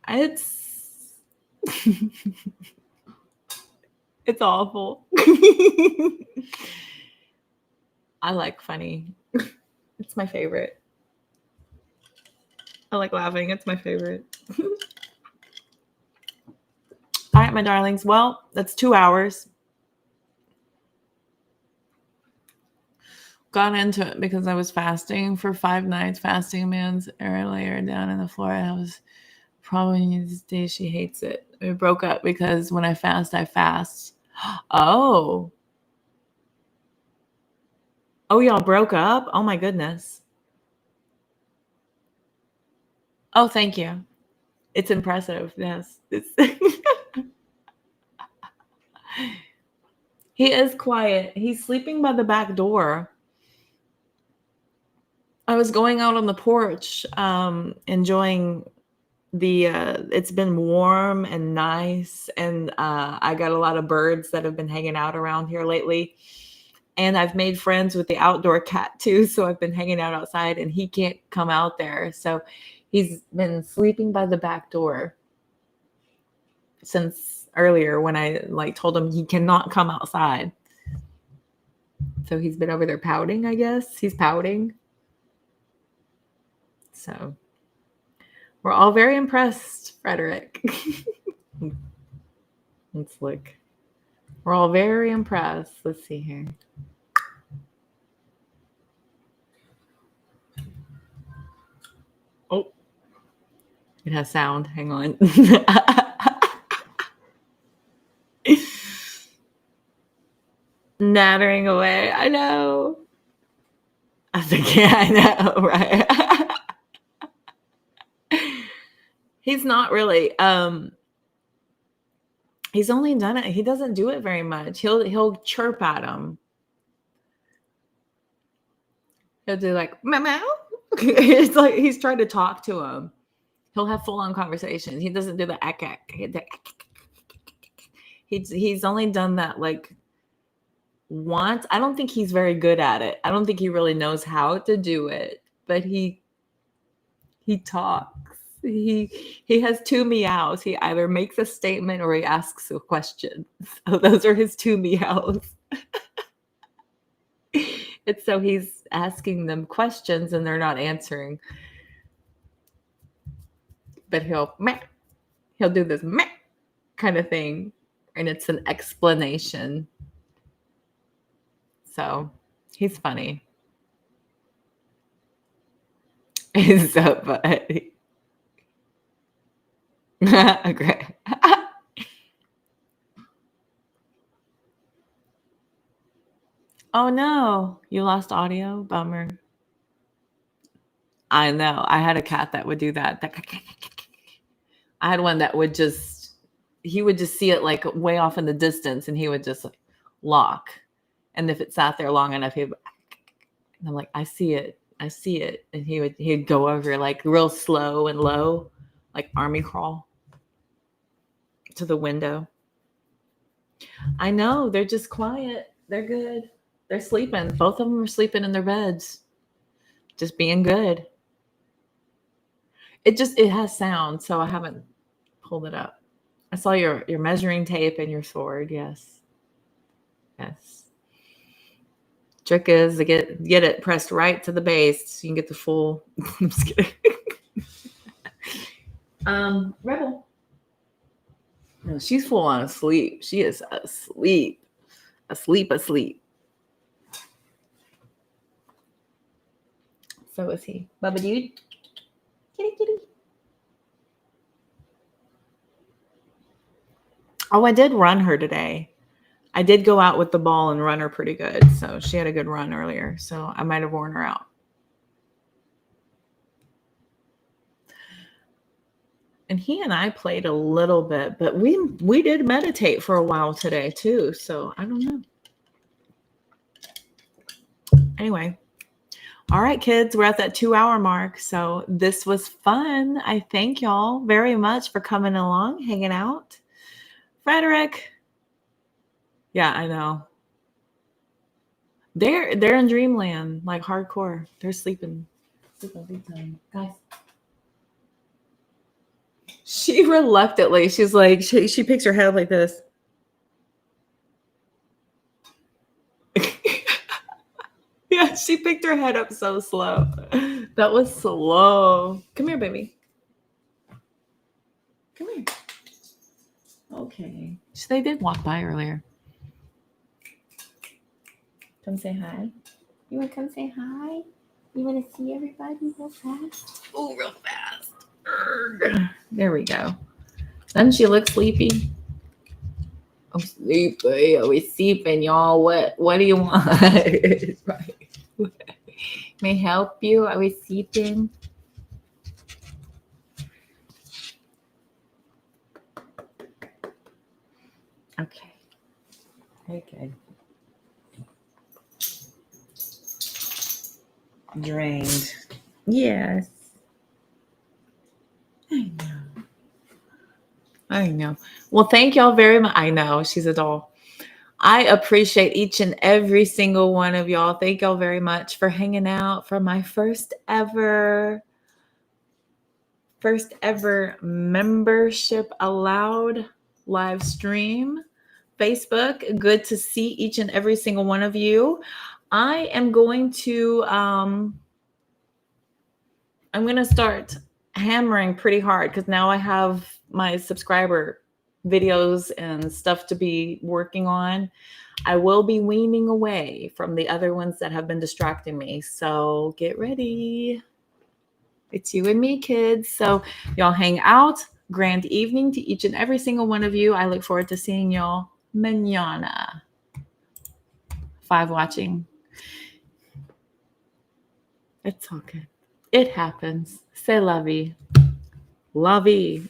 It's it's awful. I like funny. It's my favorite. I like laughing. It's my favorite. All right, my darlings. Well, that's 2 hours. Got into it because I was fasting for 5 nights. Fasting man's earlier down in the floor. I was probably these days she hates it. We broke up because when I fast, I fast. Oh, y'all broke up? Oh my goodness. Oh, thank you. It's impressive. Yes. He is quiet. He's sleeping by the back door. I was going out on the porch, enjoying it's been warm and nice, and I got a lot of birds that have been hanging out around here lately, and I've made friends with the outdoor cat too, so I've been hanging out outside, and he can't come out there, so he's been sleeping by the back door since earlier when I told him he cannot come outside. So he's been over there pouting, I guess. He's pouting. So we're all very impressed, Frederick. Let's look. We're all very impressed. Let's see here. Oh. It has sound. Hang on. Nattering away. I know. I was like, yeah, I know, right? He's not really. He's only done it. He doesn't do it very much. He'll chirp at him. He'll do like meow. It's like he's trying to talk to him. He'll have full on conversations. He doesn't do the ack. He's only done that like once. I don't think he's very good at it. I don't think he really knows how to do it, but he talks. He has two meows. He either makes a statement or he asks a question. So those are his two meows. It's so he's asking them questions and they're not answering. But he'll do this meh kind of thing, and it's an explanation. So he's funny. He's so funny. Okay. Oh no, you lost audio? Bummer. I know. I had a cat that would do that. I had one that would he would just see it like way off in the distance and he would just like lock. And if it sat there long enough, and I'm like, I see it. And he'd go over like real slow and low, like army crawl to the window. I know. They're just quiet. They're good. They're sleeping. Both of them are sleeping in their beds. Just being good. It has sound, so I haven't pulled it up. I saw your measuring tape and your sword. Yes. Trick is to get it pressed right to the base so you can get the full. I'm just kidding. Rebel. No, she's full on asleep. She is asleep. Asleep. So is he. Bubba dude. Kitty. Oh, I did run her today. I did go out with the ball and run her pretty good. So she had a good run earlier. So I might have worn her out. And he and I played a little bit, but we did meditate for a while today too. So I don't know. Anyway. All right, kids, we're at that 2-hour mark. So this was fun. I thank y'all very much for coming along, hanging out. Frederick. Yeah, I know. They're in dreamland, like hardcore. They're sleeping big time. Guys. She reluctantly, she's like, she picks her head like this. Yeah, she picked her head up so slow. That was slow. Come here, baby. Come here. Okay. They did walk by earlier. Come say hi. You want to come say hi? You want to see everybody real fast? Oh, real fast. There we go. Doesn't she look sleepy? I'm sleepy. Are we sleeping, y'all? What do you want? Right. May I help you? Are we sleeping? Okay. Drained. Yes. I know. Well, thank y'all very much. I know. She's a doll. I appreciate each and every single one of y'all. Thank y'all very much for hanging out for my first ever membership allowed live stream. Facebook. Good to see each and every single one of you. I am going to I'm going to start hammering pretty hard because now I have my subscriber videos and stuff to be working on. I will be weaning away from the other ones that have been distracting me. So get ready. It's you and me, kids. So y'all hang out. Grand evening to each and every single one of you. I look forward to seeing y'all mañana. 5 watching. It's all good. It happens. C'est la vie. La vie.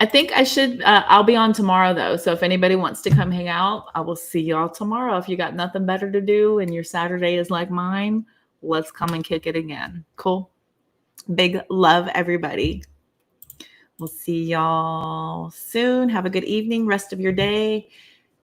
I think I should, I'll be on tomorrow though. So if anybody wants to come hang out, I will see y'all tomorrow. If you got nothing better to do and your Saturday is like mine, let's come and kick it again. Cool. Big love, everybody. We'll see y'all soon. Have a good evening, rest of your day.